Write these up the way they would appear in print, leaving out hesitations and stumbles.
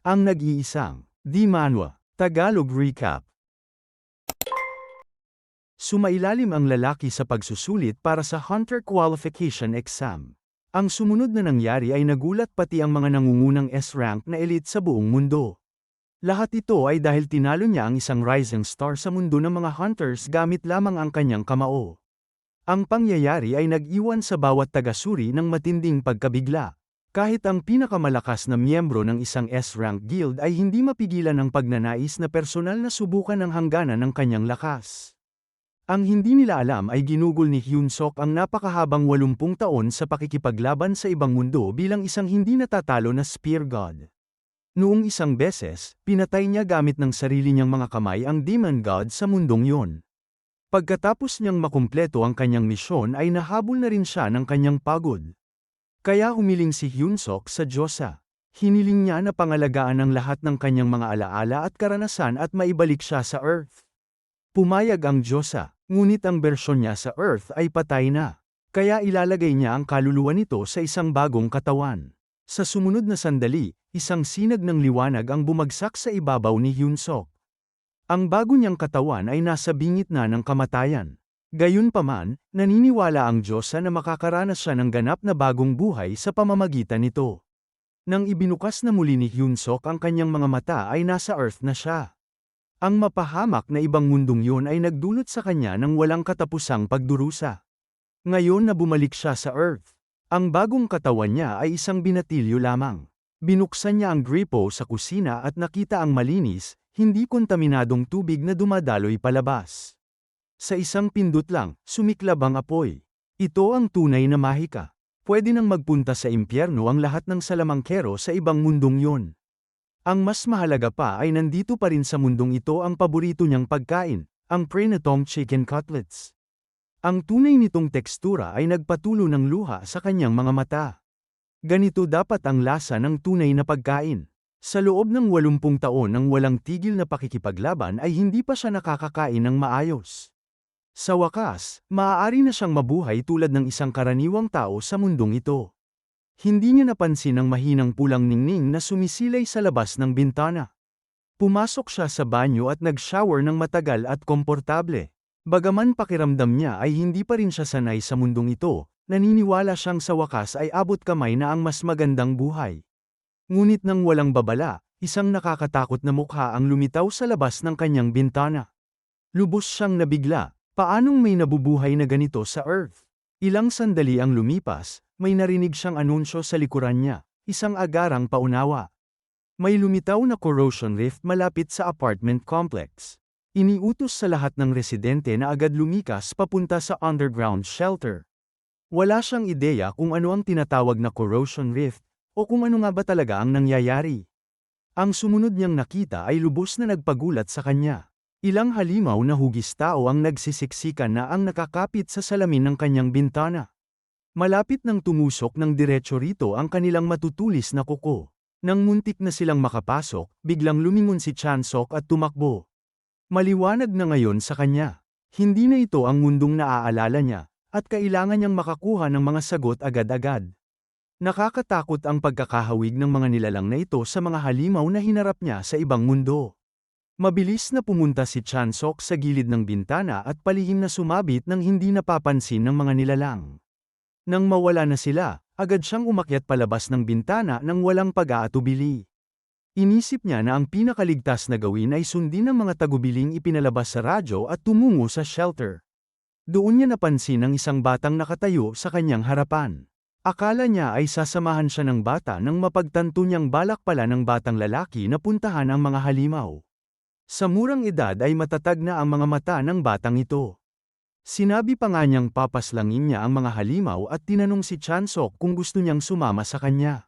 Ang nag-iisang, Di Manwa, Tagalog Recap. Sumailalim ang lalaki sa pagsusulit para sa Hunter Qualification Exam. Ang sumunod na nangyari ay nagulat pati ang mga nangungunang S-rank na elite sa buong mundo. Lahat ito ay dahil tinalo niya ang isang rising star sa mundo ng mga hunters gamit lamang ang kanyang kamao. Ang pangyayari ay nag-iwan sa bawat taga-suri ng matinding pagkabigla. Kahit ang pinakamalakas na miyembro ng isang S-rank guild ay hindi mapigilan ang pagnanais na personal na subukan ang hangganan ng kanyang lakas. Ang hindi nila alam ay ginugol ni Hyunsuk ang napakahabang 80 taon sa pakikipaglaban sa ibang mundo bilang isang hindi natatalo na spear god. Noong isang beses, pinatay niya gamit ng sarili niyang mga kamay ang demon god sa mundong yon. Pagkatapos niyang makumpleto ang kanyang misyon ay nahabol na rin siya ng kanyang pagod. Kaya humiling si Hyunsuk sa Diyosa. Hiniling niya na pangalagaan ang lahat ng kanyang mga alaala at karanasan at maibalik siya sa Earth. Pumayag ang Diyosa, ngunit ang bersyon niya sa Earth ay patay na. Kaya ilalagay niya ang kaluluwa nito sa isang bagong katawan. Sa sumunod na sandali, isang sinag ng liwanag ang bumagsak sa ibabaw ni Hyunsuk. Ang bago niyang katawan ay nasa bingit na ng kamatayan. Gayunpaman, naniniwala ang Diyosa na makakaranas siya ng ganap na bagong buhay sa pamamagitan nito. Nang ibinukas na muli ni Hyunsuk ang kanyang mga mata ay nasa Earth na siya. Ang mapahamak na ibang mundong yun ay nagdulot sa kanya ng walang katapusang pagdurusa. Ngayon na bumalik siya sa Earth, ang bagong katawan niya ay isang binatilyo lamang. Binuksan niya ang gripo sa kusina at nakita ang malinis, hindi kontaminadong tubig na dumadaloy palabas. Sa isang pindot lang, sumiklab ang apoy. Ito ang tunay na mahika. Pwede nang magpunta sa impyerno ang lahat ng salamangkero sa ibang mundong yon. Ang mas mahalaga pa ay nandito pa rin sa mundong ito ang paborito niyang pagkain, ang prenatong chicken cutlets. Ang tunay nitong tekstura ay nagpatulo ng luha sa kanyang mga mata. Ganito dapat ang lasa ng tunay na pagkain. Sa loob ng 80 taon ng walang tigil na pakikipaglaban ay hindi pa siya nakakakain ng maayos. Sa wakas, maaari na siyang mabuhay tulad ng isang karaniwang tao sa mundong ito. Hindi niya napansin ang mahinang pulang ningning na sumisilay sa labas ng bintana. Pumasok siya sa banyo at nag-shower ng matagal at komportable. Bagaman pakiramdam niya ay hindi pa rin siya sanay sa mundong ito, naniniwala siyang sa wakas ay abot kamay na ang mas magandang buhay. Ngunit nang walang babala, isang nakakatakot na mukha ang lumitaw sa labas ng kanyang bintana. Lubos siyang nabigla. Paanong may nabubuhay na ganito sa Earth? Ilang sandali ang lumipas, may narinig siyang anunsyo sa likuran niya, isang agarang paunawa. May lumitaw na corrosion rift malapit sa apartment complex. Iniutos sa lahat ng residente na agad lumikas papunta sa underground shelter. Wala siyang ideya kung ano ang tinatawag na corrosion rift, o kung ano nga ba talaga ang nangyayari. Ang sumunod niyang nakita ay lubos na nagpagulat sa kanya. Ilang halimaw na hugis tao ang nagsisiksikan na ang nakakapit sa salamin ng kanyang bintana. Malapit nang tumusok ng diretso rito ang kanilang matutulis na kuko. Nang muntik na silang makapasok, biglang lumingon si Chansok at tumakbo. Maliwanag na ngayon sa kanya. Hindi na ito ang mundong naaalala niya, at kailangan niyang makakuha ng mga sagot agad-agad. Nakakatakot ang pagkakahawig ng mga nilalang na ito sa mga halimaw na hinarap niya sa ibang mundo. Mabilis na pumunta si Chansok sa gilid ng bintana at palihim na sumabit nang hindi napapansin ng mga nilalang. Nang mawala na sila, agad siyang umakyat palabas ng bintana nang walang pag-aatubili. Inisip niya na ang pinakaligtas na gawin ay sundin ang mga tagubiling ipinalabas sa radyo at tumungo sa shelter. Doon niya napansin ang isang batang nakatayo sa kanyang harapan. Akala niya ay sasamahan siya ng bata nang mapagtanto niyang balak pala ng batang lalaki na puntahan ang mga halimaw. Sa murang edad ay matatag na ang mga mata ng batang ito. Sinabi pa nga niyang papaslangin niya ang mga halimaw at tinanong si Chansok kung gusto niyang sumama sa kanya.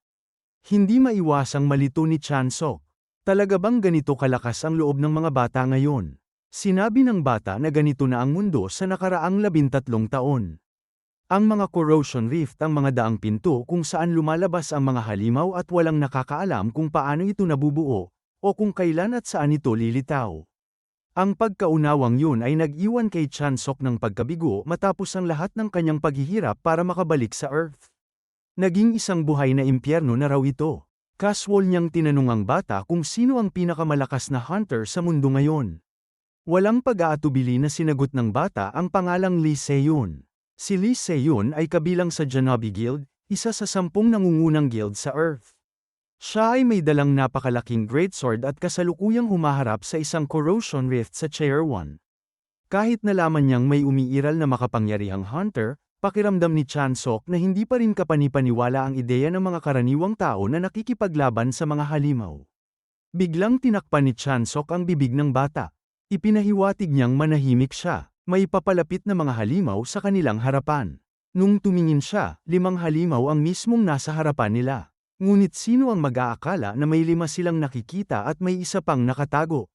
Hindi maiwasang malito ni Chansok. Talaga bang ganito kalakas ang loob ng mga bata ngayon? Sinabi ng bata na ganito na ang mundo sa nakaraang 13 taon. Ang mga corrosion rift ang mga daang pinto kung saan lumalabas ang mga halimaw at walang nakakaalam kung paano ito nabubuo, o kung kailan at saan ito lilitaw. Ang pagkaunawang yun ay nag-iwan kay Chansok ng pagkabigo matapos ang lahat ng kanyang paghihirap para makabalik sa Earth. Naging isang buhay na impyerno na raw ito. Casual niyang tinanong ang bata kung sino ang pinakamalakas na hunter sa mundo ngayon. Walang pag-aatubili na sinagot ng bata ang pangalang Lee Se-yun. Si Lee Se-yun ay kabilang sa Janobi Guild, isa sa 10 nangungunang guild sa Earth. Siya ay may dalang napakalaking greatsword at kasalukuyang humaharap sa isang corrosion rift sa Chair 1. Kahit nalaman niyang may umiiral na makapangyarihang hunter, pakiramdam ni Chansok na hindi pa rin kapanipaniwala ang ideya ng mga karaniwang tao na nakikipaglaban sa mga halimaw. Biglang tinakpan ni Chansok ang bibig ng bata. Ipinahiwatig niyang manahimik siya. May papalapit na mga halimaw sa kanilang harapan. Nung tumingin siya, 5 halimaw ang mismong nasa harapan nila. Ngunit sino ang mag-aakala na may 5 silang nakikita at may isa pang nakatago?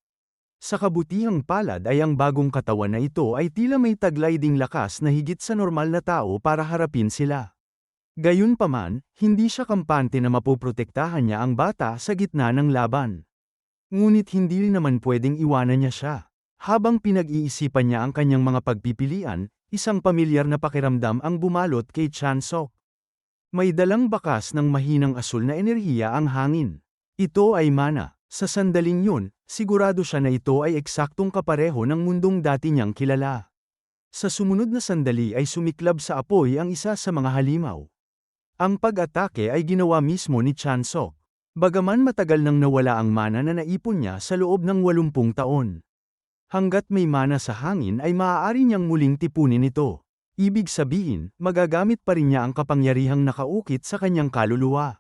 Sa kabutihang palad ay ang bagong katawan na ito ay tila may taglay ding lakas na higit sa normal na tao para harapin sila. Gayunpaman, hindi siya kampante na mapoprotektahan niya ang bata sa gitna ng laban. Ngunit hindi rin naman pwedeng iwanan niya siya. Habang pinag-iisipan niya ang kanyang mga pagpipilian, isang pamilyar na pakiramdam ang bumalot kay Chansok. May dalang bakas ng mahinang asul na enerhiya ang hangin. Ito ay mana. Sa sandaling yun, sigurado siya na ito ay eksaktong kapareho ng mundong dati niyang kilala. Sa sumunod na sandali ay sumiklab sa apoy ang isa sa mga halimaw. Ang pag-atake ay ginawa mismo ni Chansok. Bagaman matagal nang nawala ang mana na naipon niya sa loob ng 80 taon. Hanggat may mana sa hangin ay maaari niyang muling tipunin ito. Ibig sabihin, magagamit pa rin niya ang kapangyarihang nakaukit sa kanyang kaluluwa.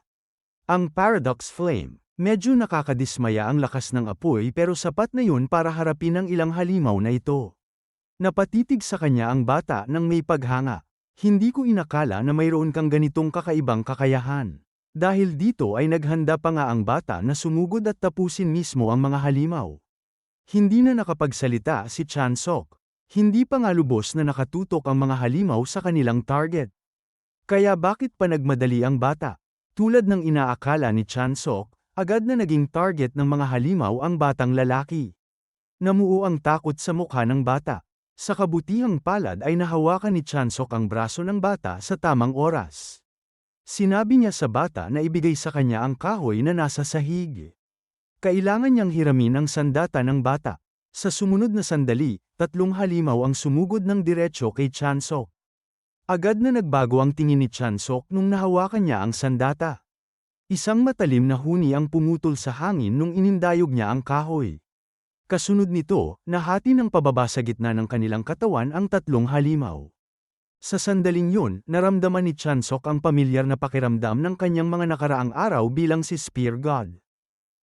Ang Paradox Flame. Medyo nakakadismaya ang lakas ng apoy pero sapat na yun para harapin ang ilang halimaw na ito. Napatitig sa kanya ang bata nang may paghanga. Hindi ko inakala na mayroon kang ganitong kakaibang kakayahan. Dahil dito ay naghanda pa nga ang bata na sumugod at tapusin mismo ang mga halimaw. Hindi na nakapagsalita si Chansok. Hindi pa nga lubos na nakatutok ang mga halimaw sa kanilang target. Kaya bakit pa nagmadali ang bata? Tulad ng inaakala ni Chansok, agad na naging target ng mga halimaw ang batang lalaki. Namuo ang takot sa mukha ng bata. Sa kabutihang palad ay nahawakan ni Chansok ang braso ng bata sa tamang oras. Sinabi niya sa bata na ibigay sa kanya ang kahoy na nasa sahig. Kailangan niyang hiramin ang sandata ng bata. Sa sumunod na sandali, 3 halimaw ang sumugod ng diretsyo kay Chansok. Agad na nagbago ang tingin ni Chansok nung nahawakan niya ang sandata. Isang matalim na huni ang pumutol sa hangin nung inindayog niya ang kahoy. Kasunod nito, nahati ng pababa sa gitna ng kanilang katawan ang 3 halimaw. Sa sandaling yun, naramdaman ni Chansok ang pamilyar na pakiramdam ng kanyang mga nakaraang araw bilang si Spear God.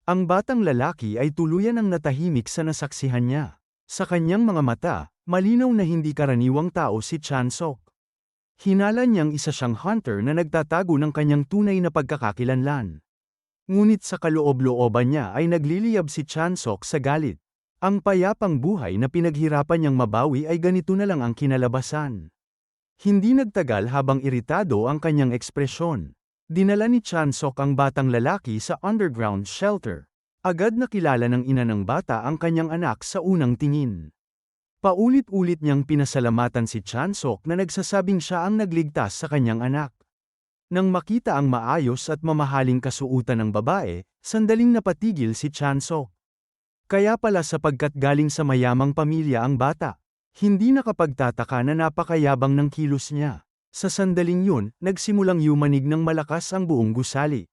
Ang batang lalaki ay tuluyan ang natahimik sa nasaksihan niya. Sa kanyang mga mata, malinaw na hindi karaniwang tao si Chansok. Hinala niyang isa siyang hunter na nagtatago ng kanyang tunay na pagkakakilanlan. Ngunit sa kaloob-looban niya ay nagliliyab si Chansok sa galit. Ang payapang buhay na pinaghirapan niyang mabawi ay ganito na lang ang kinalabasan. Hindi nagtagal habang iritado ang kanyang ekspresyon. Dinala ni Chansok ang batang lalaki sa underground shelter. Agad nakilala ng ina ng bata ang kanyang anak sa unang tingin. Paulit-ulit niyang pinasalamatan si Chansok na nagsasabing siya ang nagligtas sa kanyang anak. Nang makita ang maayos at mamahaling kasuutan ng babae, sandaling napatigil si Chansok. Kaya pala sapagkat galing sa mayamang pamilya ang bata. Hindi nakapagtataka na napakayabang ng kilos niya. Sa sandaling yun, nagsimulang yumanig ng malakas ang buong gusali.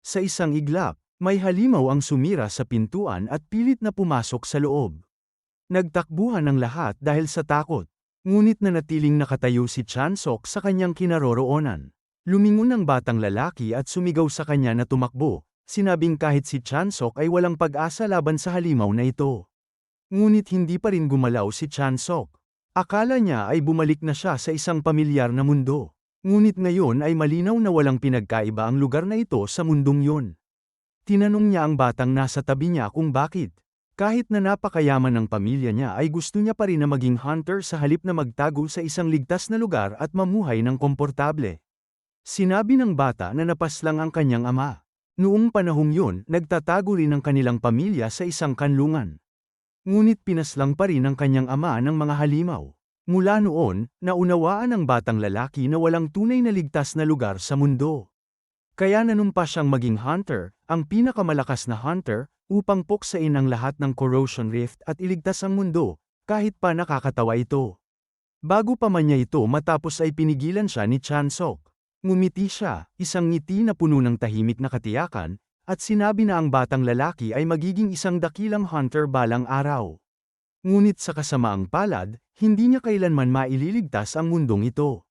Sa isang iglap, may halimaw ang sumira sa pintuan at pilit na pumasok sa loob. Nagtakbuhan ang lahat dahil sa takot. Ngunit nanatiling nakatayo si Chansok sa kanyang kinaroroonan. Lumingon ang batang lalaki at sumigaw sa kanya na tumakbo, sinabing kahit si Chansok ay walang pag-asa laban sa halimaw na ito. Ngunit hindi pa rin gumalaw si Chansok. Akala niya ay bumalik na siya sa isang pamilyar na mundo. Ngunit ngayon ay malinaw na walang pinagkaiba ang lugar na ito sa mundong yun. Tinanong niya ang batang nasa tabi niya kung bakit. Kahit na napakayaman ng pamilya niya ay gusto niya pa rin na maging hunter sa halip na magtago sa isang ligtas na lugar at mamuhay ng komportable. Sinabi ng bata na napaslang ang kanyang ama. Noong panahong yun, nagtatago rin ang kanilang pamilya sa isang kanlungan. Ngunit pinaslang pa rin ang kanyang ama ng mga halimaw. Mula noon, naunawaan ng batang lalaki na walang tunay na ligtas na lugar sa mundo. Kaya nanumpa siyang maging hunter, ang pinakamalakas na hunter, upang puksain ang lahat ng corrosion rift at iligtas ang mundo, kahit pa nakakatawa ito. Bago pa man niya ito matapos ay pinigilan siya ni Chansok. Ngumiti siya, isang ngiti na puno ng tahimik na katiyakan, at sinabi na ang batang lalaki ay magiging isang dakilang hunter balang araw. Ngunit sa kasamaang palad, hindi niya kailanman maililigtas ang mundong ito.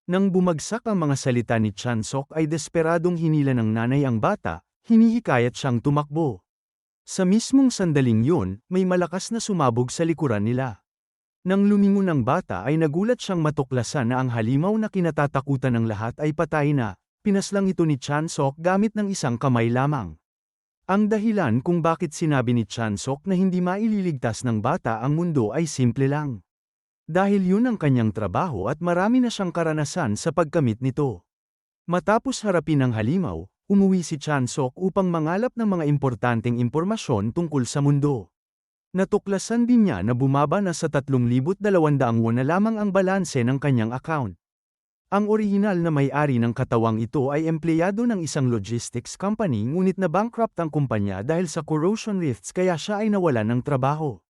Nang bumagsak ang mga salita ni Chansok ay desperadong hinila ng nanay ang bata, hinihikayat siyang tumakbo. Sa mismong sandaling yun, may malakas na sumabog sa likuran nila. Nang lumingon ang bata ay nagulat siyang matuklasan na ang halimaw na kinatatakutan ng lahat ay patay na, pinaslang ito ni Chansok gamit ng isang kamay lamang. Ang dahilan kung bakit sinabi ni Chansok na hindi maililigtas ng bata ang mundo ay simple lang. Dahil yun ang kanyang trabaho at marami na siyang karanasan sa pagkamit nito. Matapos harapin ang halimaw, umuwi si Chansok upang mangalap ng mga importanteng impormasyon tungkol sa mundo. Natuklasan din niya na bumaba na sa 3,200 won na lamang ang balanse ng kanyang account. Ang orihinal na may-ari ng katawang ito ay empleyado ng isang logistics company ngunit na-bankrupt ang kumpanya dahil sa corrosion rifts kaya siya ay nawalan ng trabaho.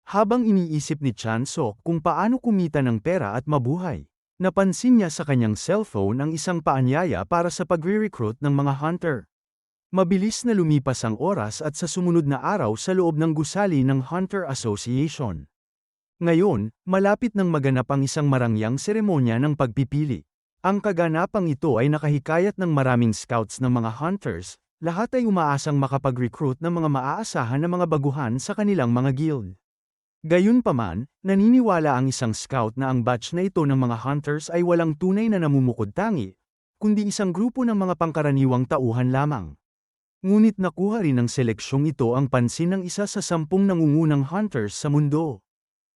Habang iniisip ni Chansok kung paano kumita ng pera at mabuhay, napansin niya sa kanyang cellphone ang isang paanyaya para sa pagre-recruit ng mga hunter. Mabilis na lumipas ang oras at sa sumunod na araw sa loob ng gusali ng Hunter Association. Ngayon, malapit nang maganap ang isang marangyang seremonya ng pagpipili. Ang kaganapang ito ay nakahikayat ng maraming scouts ng mga hunters, lahat ay umaasang makapag-recruit ng mga maaasahan na mga baguhan sa kanilang mga guild. Gayunpaman, naniniwala ang isang scout na ang batch na ito ng mga hunters ay walang tunay na namumukod-tangi, kundi isang grupo ng mga pangkaraniwang tauhan lamang. Ngunit nakuha rin ng seleksyong ito ang pansin ng isa sa 10 nangungunang hunters sa mundo.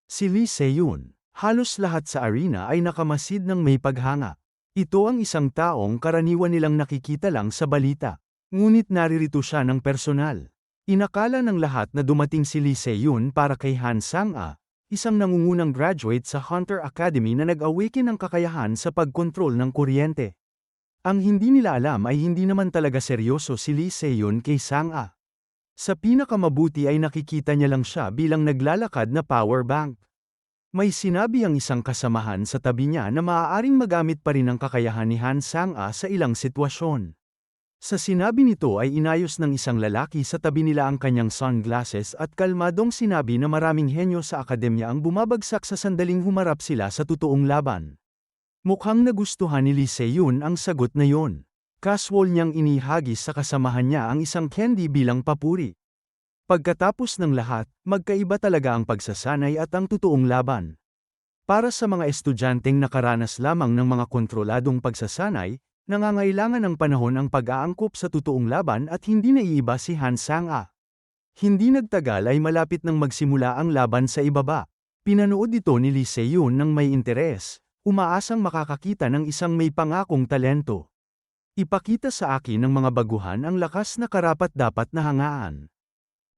Si Lee Se-yun. Halos lahat sa arena ay nakamasid ng may paghanga. Ito ang isang taong karaniwan nilang nakikita lang sa balita. Ngunit naririto siya ng personal. Inakala ng lahat na dumating si Lee Se-yun para kay Han Sang-a, isang nangungunang graduate sa Hunter Academy na nag-awaken ng kakayahan sa pagkontrol ng kuryente. Ang hindi nila alam ay hindi naman talaga seryoso si Lee Se-yun kay Sang-a. Sa pinakamabuti ay nakikita niya lang siya bilang naglalakad na power bank. May sinabi ang isang kasamahan sa tabi niya na maaaring magamit pa rin ang kakayahan ni Han Sang-a sa ilang sitwasyon. Sa sinabi nito ay inayos ng isang lalaki sa tabi nila ang kanyang sunglasses at kalmadong sinabi na maraming henyo sa akademya ang bumabagsak sa sandaling humarap sila sa totoong laban. Mukhang nagustuhan ni Lee Se-yun ang sagot na yon. Casual niyang inihagis sa kasamahan niya ang isang candy bilang papuri. Pagkatapos ng lahat, magkaiba talaga ang pagsasanay at ang totoong laban. Para sa mga estudyanteng nakaranas lamang ng mga kontroladong pagsasanay, nangangailangan ng panahon ang pag-aangkop sa totoong laban at hindi naiiba si Han Sang-a. Hindi nagtagal ay malapit nang magsimula ang laban sa ibaba. Pinanood ito ni Lee Se-yun ng may interes. Umaasang makakakita ng isang may pangakong talento. Ipakita sa akin ng mga baguhan ang lakas na karapat-dapat na hangaan.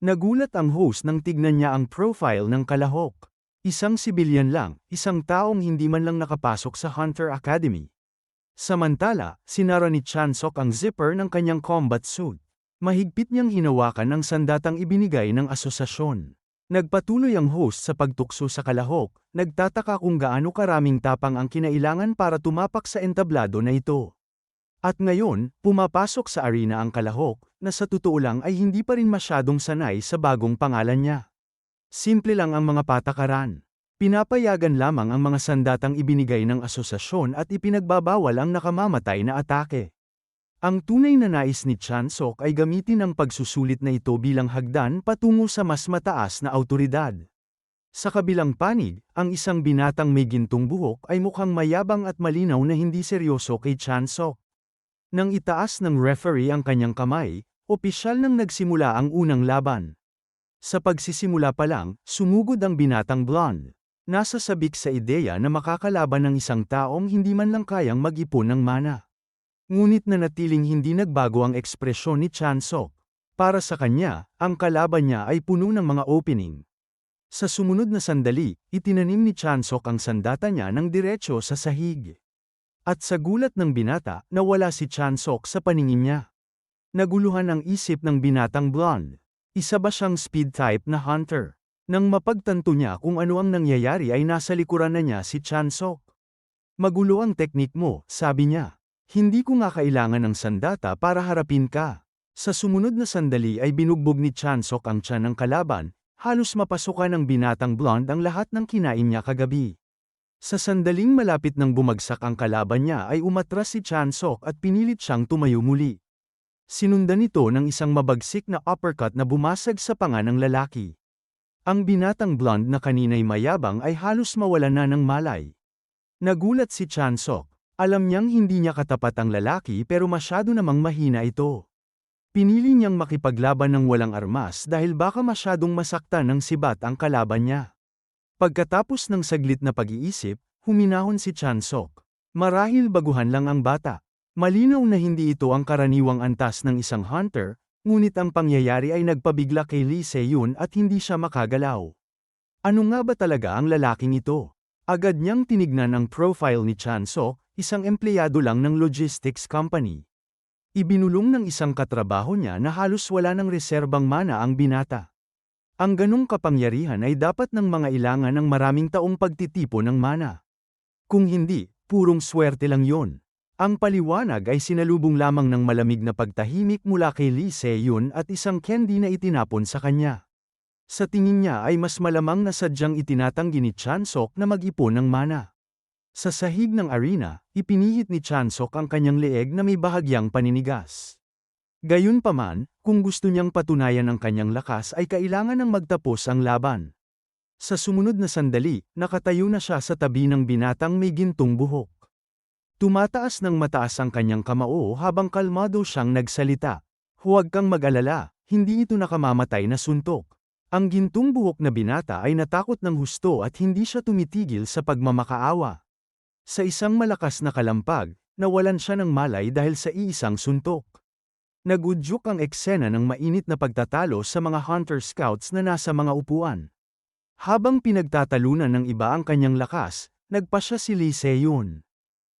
Nagulat ang host nang tignan niya ang profile ng kalahok. Isang sibilyan lang, isang taong hindi man lang nakapasok sa Hunter Academy. Samantala, sinara ni Chansok ang zipper ng kanyang combat suit. Mahigpit niyang hinawakan ang sandatang ibinigay ng asosasyon. Nagpatuloy ang host sa pagtukso sa kalahok, nagtataka kung gaano karaming tapang ang kinailangan para tumapak sa entablado na ito. At ngayon, pumapasok sa arena ang kalahok, na sa totoo lang ay hindi pa rin masyadong sanay sa bagong pangalan niya. Simple lang ang mga patakaran. Pinapayagan lamang ang mga sandatang ibinigay ng asosasyon at ipinagbabawal ang nakamamatay na atake. Ang tunay na nais ni Chansok ay gamitin ang pagsusulit na ito bilang hagdan patungo sa mas mataas na awtoridad. Sa kabilang panig, ang isang binatang may gintong buhok ay mukhang mayabang at malinaw na hindi seryoso kay Chansok. Nang itaas ng referee ang kanyang kamay, opisyal nang nagsimula ang unang laban. Sa pagsisimula pa lang, sumugod ang binatang blonde. Nasa sabik sa ideya na makakalaban ng isang taong hindi man lang kayang mag-ipon ng mana. Ngunit nanatiling hindi nagbago ang ekspresyon ni Chansok. Para sa kanya, ang kalaban niya ay puno ng mga opening. Sa sumunod na sandali, itinanim ni Chansok ang sandata niya ng diretso sa sahig. At sa gulat ng binata, nawala si Chansok sa paningin niya. Naguluhan ang isip ng binatang blonde. Isa ba siyang speed type na hunter? Nang mapagtanto niya kung ano ang nangyayari ay nasa likuran na niya si Chansok. Magulo ang teknik mo, sabi niya. Hindi ko nga kailangan ng sandata para harapin ka. Sa sumunod na sandali ay binugbog ni Chansok ang tiyan ng kalaban, halos mapasukan ng binatang blonde ang lahat ng kinain niya kagabi. Sa sandaling malapit nang bumagsak ang kalaban niya ay umatras si Chansok at pinilit siyang tumayo muli. Sinundan ito ng isang mabagsik na uppercut na bumasag sa panga ng lalaki. Ang binatang blonde na kanina'y mayabang ay halos mawalan na ng malay. Nagulat si Chansok. Alam niyang hindi niya katapat ang lalaki pero masyado namang mahina ito. Pinili niyang makipaglaban ng walang armas dahil baka masyadong masaktan ng sibat ang kalaban niya. Pagkatapos ng saglit na pag-iisip, huminahon si Chansok. Marahil baguhan lang ang bata. Malinaw na hindi ito ang karaniwang antas ng isang hunter, ngunit ang pangyayari ay nagpabigla kay Lee Se-yun at hindi siya makagalaw. Ano nga ba talaga ang lalaking ito? Agad niyang tinignan ang profile ni Chansok, isang empleyado lang ng logistics company. Ibinulong ng isang katrabaho niya na halos wala ng reserbang mana ang binata. Ang ganong kapangyarihan ay dapat ng mga ilangan ng maraming taong pagtitipo ng mana. Kung hindi, purong swerte lang yon. Ang paliwanag ay sinalubong lamang ng malamig na pagtahimik mula kay Lee Se-yun at isang candy na itinapon sa kanya. Sa tingin niya ay mas malamang na sadyang itinatanggi ni Chansok na mag-ipon ng mana. Sa sahig ng arena, ipinihit ni Chansok ang kanyang leeg na may bahagyang paninigas. Gayunpaman, kung gusto niyang patunayan ang kanyang lakas ay kailangan ng magtapos ang laban. Sa sumunod na sandali, nakatayo na siya sa tabi ng binatang may gintong buhok. Tumataas ng mataas ang kanyang kamao habang kalmado siyang nagsalita. Huwag kang mag-alala, hindi ito nakamamatay na suntok. Ang gintong buhok na binata ay natakot ng husto at hindi siya tumitigil sa pagmamakaawa. Sa isang malakas na kalampag, nawalan siya ng malay dahil sa iisang suntok. Nagudyok ang eksena ng mainit na pagtatalo sa mga hunter scouts na nasa mga upuan. Habang pinagtatalunan ng iba ang kanyang lakas, nagpasya si Lee Se-yun.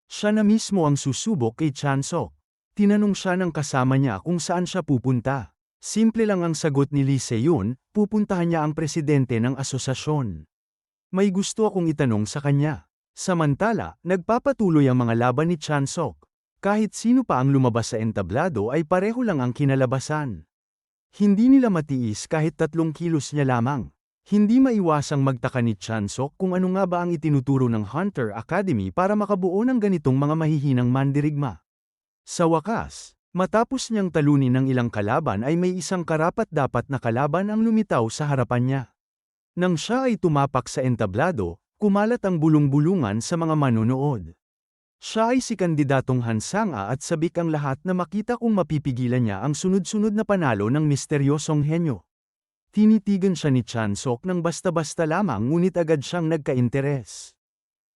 Siya na mismo ang susubok kay Chansok. Tinanong siya ng kasama niya kung saan siya pupunta. Simple lang ang sagot ni Lee Se-yun, pupuntahan niya ang presidente ng asosasyon. May gusto akong itanong sa kanya. Samantala, nagpapatuloy ang mga laban ni Chansok. Kahit sino pa ang lumabas sa entablado ay pareho lang ang kinalabasan. Hindi nila matiis kahit 3 kilos niya lamang. Hindi maiwasang magtaka ni Chansok kung ano nga ba ang itinuturo ng Hunter Academy para makabuo ng ganitong mga mahihinang mandirigma. Sa wakas, matapos niyang talunin ng ilang kalaban ay may isang karapat-dapat na kalaban ang lumitaw sa harapan niya. Nang siya ay tumapak sa entablado, kumalat ang bulong-bulungan sa mga manonood. Siya ay si kandidatong Hansanga at sabik ang lahat na makita kung mapipigilan niya ang sunod-sunod na panalo ng misteryosong henyo. Tinitigan siya ni Chansok ng basta-basta lamang ngunit agad siyang nagka-interes.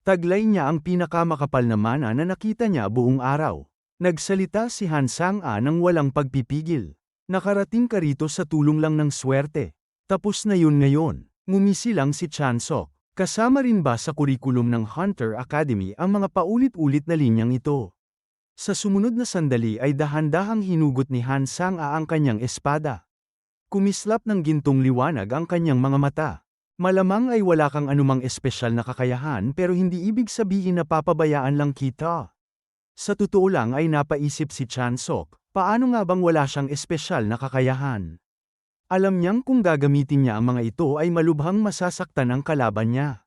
Taglay niya ang pinakamakapal na mana na nakita niya buong araw. Nagsalita si Hansanga ng walang pagpipigil. Nakarating ka rito sa tulong lang ng swerte. Tapos na yun ngayon. Ngumisi lang si Chansok. Kasama rin ba sa kurikulum ng Hunter Academy ang mga paulit-ulit na linyang ito? Sa sumunod na sandali ay dahan-dahang hinugot ni Hansanga ang kanyang espada. Kumislap ng gintong liwanag ang kanyang mga mata. Malamang ay wala kang anumang espesyal na kakayahan pero hindi ibig sabihin na papabayaan lang kita. Sa totoo lang ay napaisip si Chansok, paano nga bang wala siyang espesyal na kakayahan? Alam niyang kung gagamitin niya ang mga ito ay malubhang masasaktan ang kalaban niya.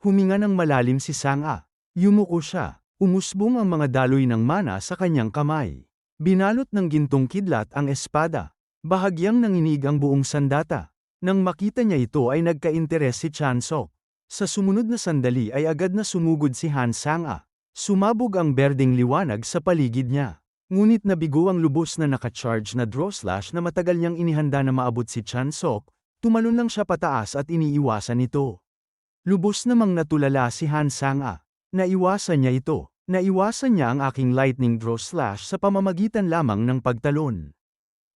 Huminga ng malalim si Sanga. Yumuko siya. Umusbong ang mga daloy ng mana sa kanyang kamay. Binalot ng gintong kidlat ang espada. Bahagyang nanginig ang buong sandata. Nang makita niya ito ay nagka-interes si Chansok. Sa sumunod na sandali ay agad na sumugod si Hansanga. Sumabog ang berdeng liwanag sa paligid niya. Ngunit nabigo ang lubos na naka-charge na draw slash na matagal niyang inihanda na maabot si Chansok, tumalon lang siya pataas at iniiwasan ito. Lubos namang natulala si Hansanga. Naiwasan niya ito. Naiwasan niya ang aking lightning draw slash sa pamamagitan lamang ng pagtalon.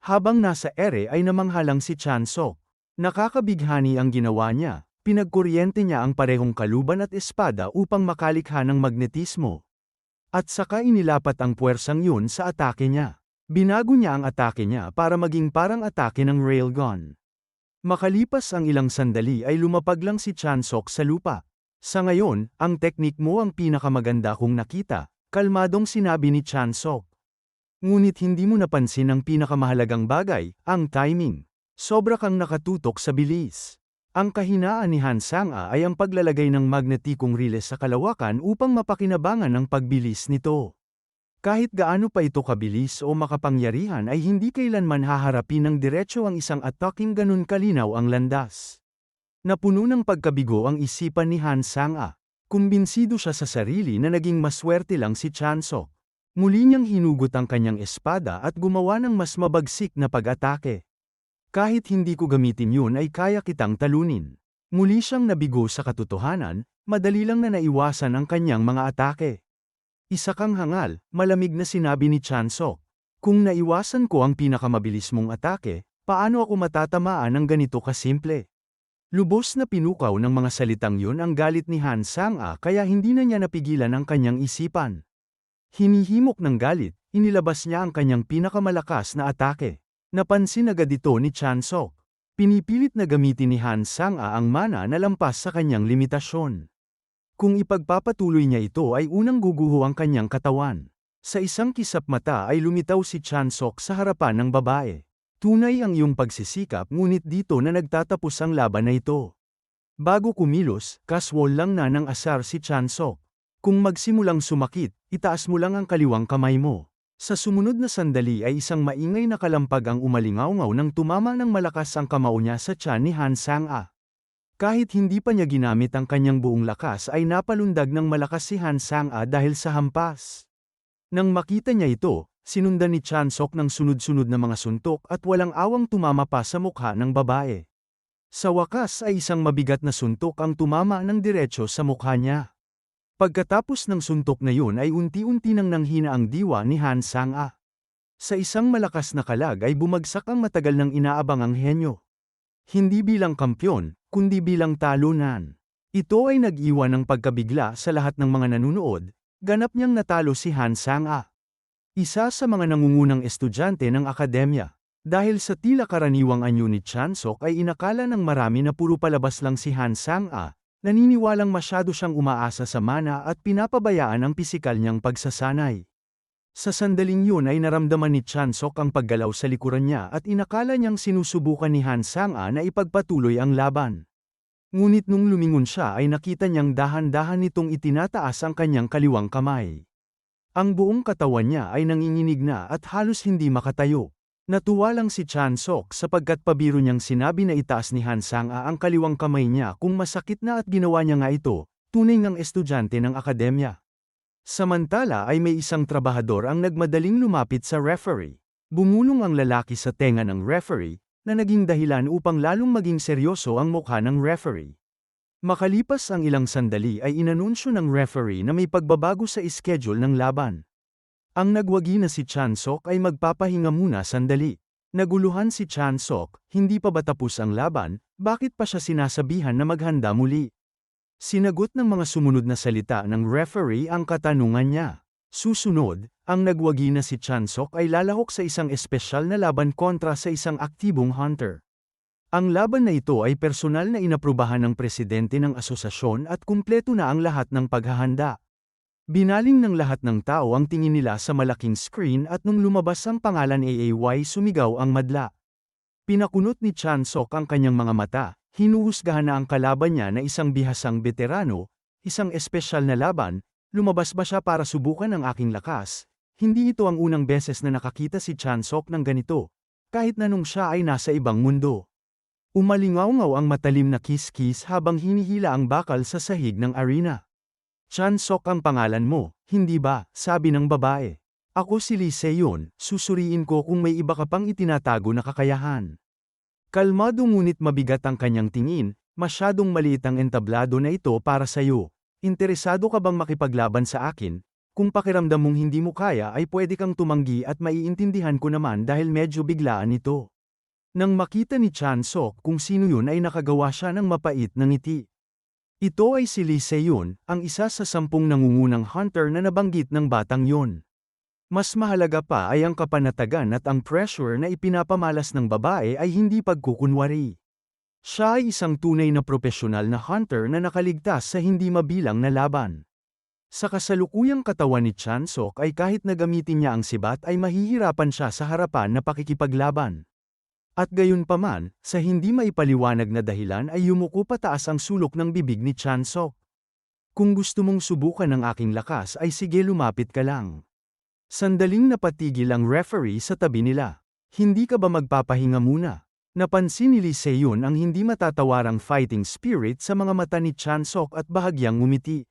Habang nasa ere ay namanghalang si Chansok. Nakakabighani ang ginawa niya. Pinagkuryente niya ang parehong kaluban at espada upang makalikha ng magnetismo. At saka inilapat ang puwersang yun sa atake niya. Binago niya ang atake niya para maging parang atake ng railgun. Makalipas ang ilang sandali ay lumapag lang si Chansok sa lupa. Sa ngayon, ang teknik mo ang pinakamaganda kong nakita, kalmadong sinabi ni Chansok. Ngunit hindi mo napansin ang pinakamahalagang bagay, ang timing. Sobra kang nakatutok sa bilis. Ang kahinaan ni Han Sang-a ay ang paglalagay ng magnetikong riles sa kalawakan upang mapakinabangan ang pagbilis nito. Kahit gaano pa ito kabilis o makapangyarihan ay hindi kailanman haharapin ng diretso ang isang ataking ganun kalinaw ang landas. Napuno ng pagkabigo ang isipan ni Han Sang-a. Kumbinsido siya sa sarili na naging maswerte lang si Chansok. Muli niyang hinugot ang kanyang espada at gumawa ng mas mabagsik na pag-atake. Kahit hindi ko gamitin yun ay kaya kitang talunin. Muli siyang nabigo sa katotohanan, madali lang na naiwasan ang kanyang mga atake. Isa kang hangal, malamig na sinabi ni Chansok. Kung naiwasan ko ang pinakamabilis mong atake, paano ako matatamaan ng ganito kasimple? Lubos na pinukaw ng mga salitang yun ang galit ni Han Sang-a kaya hindi na niya napigilan ang kanyang isipan. Hinihimok ng galit, inilabas niya ang kanyang pinakamalakas na atake. Napansin agad ito ni Chansok. Pinipilit na gamitin ni Han Sang-a ang mana na lampas sa kanyang limitasyon. Kung ipagpapatuloy niya ito ay unang guguho ang kanyang katawan. Sa isang kisap mata ay lumitaw si Chansok sa harapan ng babae. Tunay ang iyong pagsisikap ngunit dito na nagtatapos ang laban na ito. Bago kumilos, kaswol lang na ng asar si Chansok. Kung magsimulang sumakit, itaas mo lang ang kaliwang kamay mo. Sa sumunod na sandali ay isang maingay na kalampag ang umalingawngaw nang tumama ng malakas ang kamao niya sa tiyan ni Han Sang-a. Kahit hindi pa niya ginamit ang kanyang buong lakas ay napalundag ng malakas si Han Sang-a dahil sa hampas. Nang makita niya ito, sinundan ni Chansok ng sunod-sunod na mga suntok at walang awang tumama pa sa mukha ng babae. Sa wakas ay isang mabigat na suntok ang tumama ng diretso sa mukha niya. Pagkatapos ng suntok na yun ay unti-unti nang nanghina ang diwa ni Han Sang-a. Sa isang malakas na kalag ay bumagsak ang matagal nang inaabangang henyo. Hindi bilang kampyon, kundi bilang talunan. Ito ay nag-iwan ng pagkabigla sa lahat ng mga nanunood, ganap niyang natalo si Han Sang-a. Isa sa mga nangungunang estudyante ng akademya. Dahil sa tila karaniwang anyo ni Chansok ay inakala ng marami na puro palabas lang si Han Sang-a, naniniwalang masyado siyang umaasa sa mana at pinapabayaan ang pisikal niyang pagsasanay. Sa sandaling yun ay naramdaman ni Chansok ang paggalaw sa likuran niya at inakala niyang sinusubukan ni Han Sang-a na ipagpatuloy ang laban. Ngunit nung lumingon siya ay nakita niyang dahan-dahan nitong itinataas ang kanyang kaliwang kamay. Ang buong katawan niya ay nanginginig na at halos hindi makatayo. Natuwa lang si Chansok sapagkat pabiro niyang sinabi na itaas ni Han Sang-a ang kaliwang kamay niya kung masakit na at ginawa niya nga ito, tunay ngang estudyante ng akademya. Samantala ay may isang trabahador ang nagmadaling lumapit sa referee. Bumulong ang lalaki sa tenga ng referee, na naging dahilan upang lalong maging seryoso ang mukha ng referee. Makalipas ang ilang sandali ay inanunsyo ng referee na may pagbabago sa schedule ng laban. Ang nagwagi na si Chansok ay magpapahinga muna sandali. Naguluhan si Chansok, hindi pa ba tapos ang laban, bakit pa siya sinasabihan na maghanda muli? Sinagot ng mga sumunod na salita ng referee ang katanungan niya. Susunod, ang nagwagi na si Chansok ay lalahok sa isang espesyal na laban kontra sa isang aktibong hunter. Ang laban na ito ay personal na inaprubahan ng presidente ng asosasyon at kumpleto na ang lahat ng paghahanda. Binaling ng lahat ng tao ang tingin nila sa malaking screen at nung lumabas ang pangalan AAY sumigaw ang madla. Pinakunot ni Chansok ang kanyang mga mata. Hinuhusgahan na ang kalaban niya na isang bihasang veterano, isang espesyal na laban, lumabas ba siya para subukan ang aking lakas? Hindi ito ang unang beses na nakakita si Chansok ng ganito, kahit na nung siya ay nasa ibang mundo. Umalingawngaw ang matalim na kiss-kiss habang hinihila ang bakal sa sahig ng arena. Chansok ang pangalan mo, hindi ba? Sabi ng babae. Ako si Lee Se-yeon, susuriin ko kung may iba ka pang itinatago na kakayahan. Kalmado ngunit mabigat ang kanyang tingin, masyadong maliit ang entablado na ito para sa'yo. Interesado ka bang makipaglaban sa akin? Kung pakiramdam mong hindi mo kaya ay pwede kang tumanggi at maiintindihan ko naman dahil medyo biglaan ito. Nang makita ni Chansok kung sino yun ay nakagawa siya ng mapait na ngiti. Ito ay si Lee Se-yeon, ang isa sa 10 nangungunang hunter na nabanggit ng batang yun. Mas mahalaga pa ay ang kapanatagan at ang pressure na ipinapamalas ng babae ay hindi pagkukunwari. Siya ay isang tunay na propesyonal na hunter na nakaligtas sa hindi mabilang na laban. Sa kasalukuyang katawan ni Chansok ay kahit na gamitin niya ang sibat ay mahihirapan siya sa harapan na pakikipaglaban. At gayunpaman, sa hindi maipaliwanag na dahilan ay yumuko pataas ang sulok ng bibig ni Chansok. Kung gusto mong subukan ang aking lakas ay sige lumapit ka lang. Sandaling napatigil ang referee sa tabi nila. Hindi ka ba magpapahinga muna? Napansin ni Lee Se-yun ang hindi matatawarang fighting spirit sa mga mata ni Chansok at bahagyang ngumiti.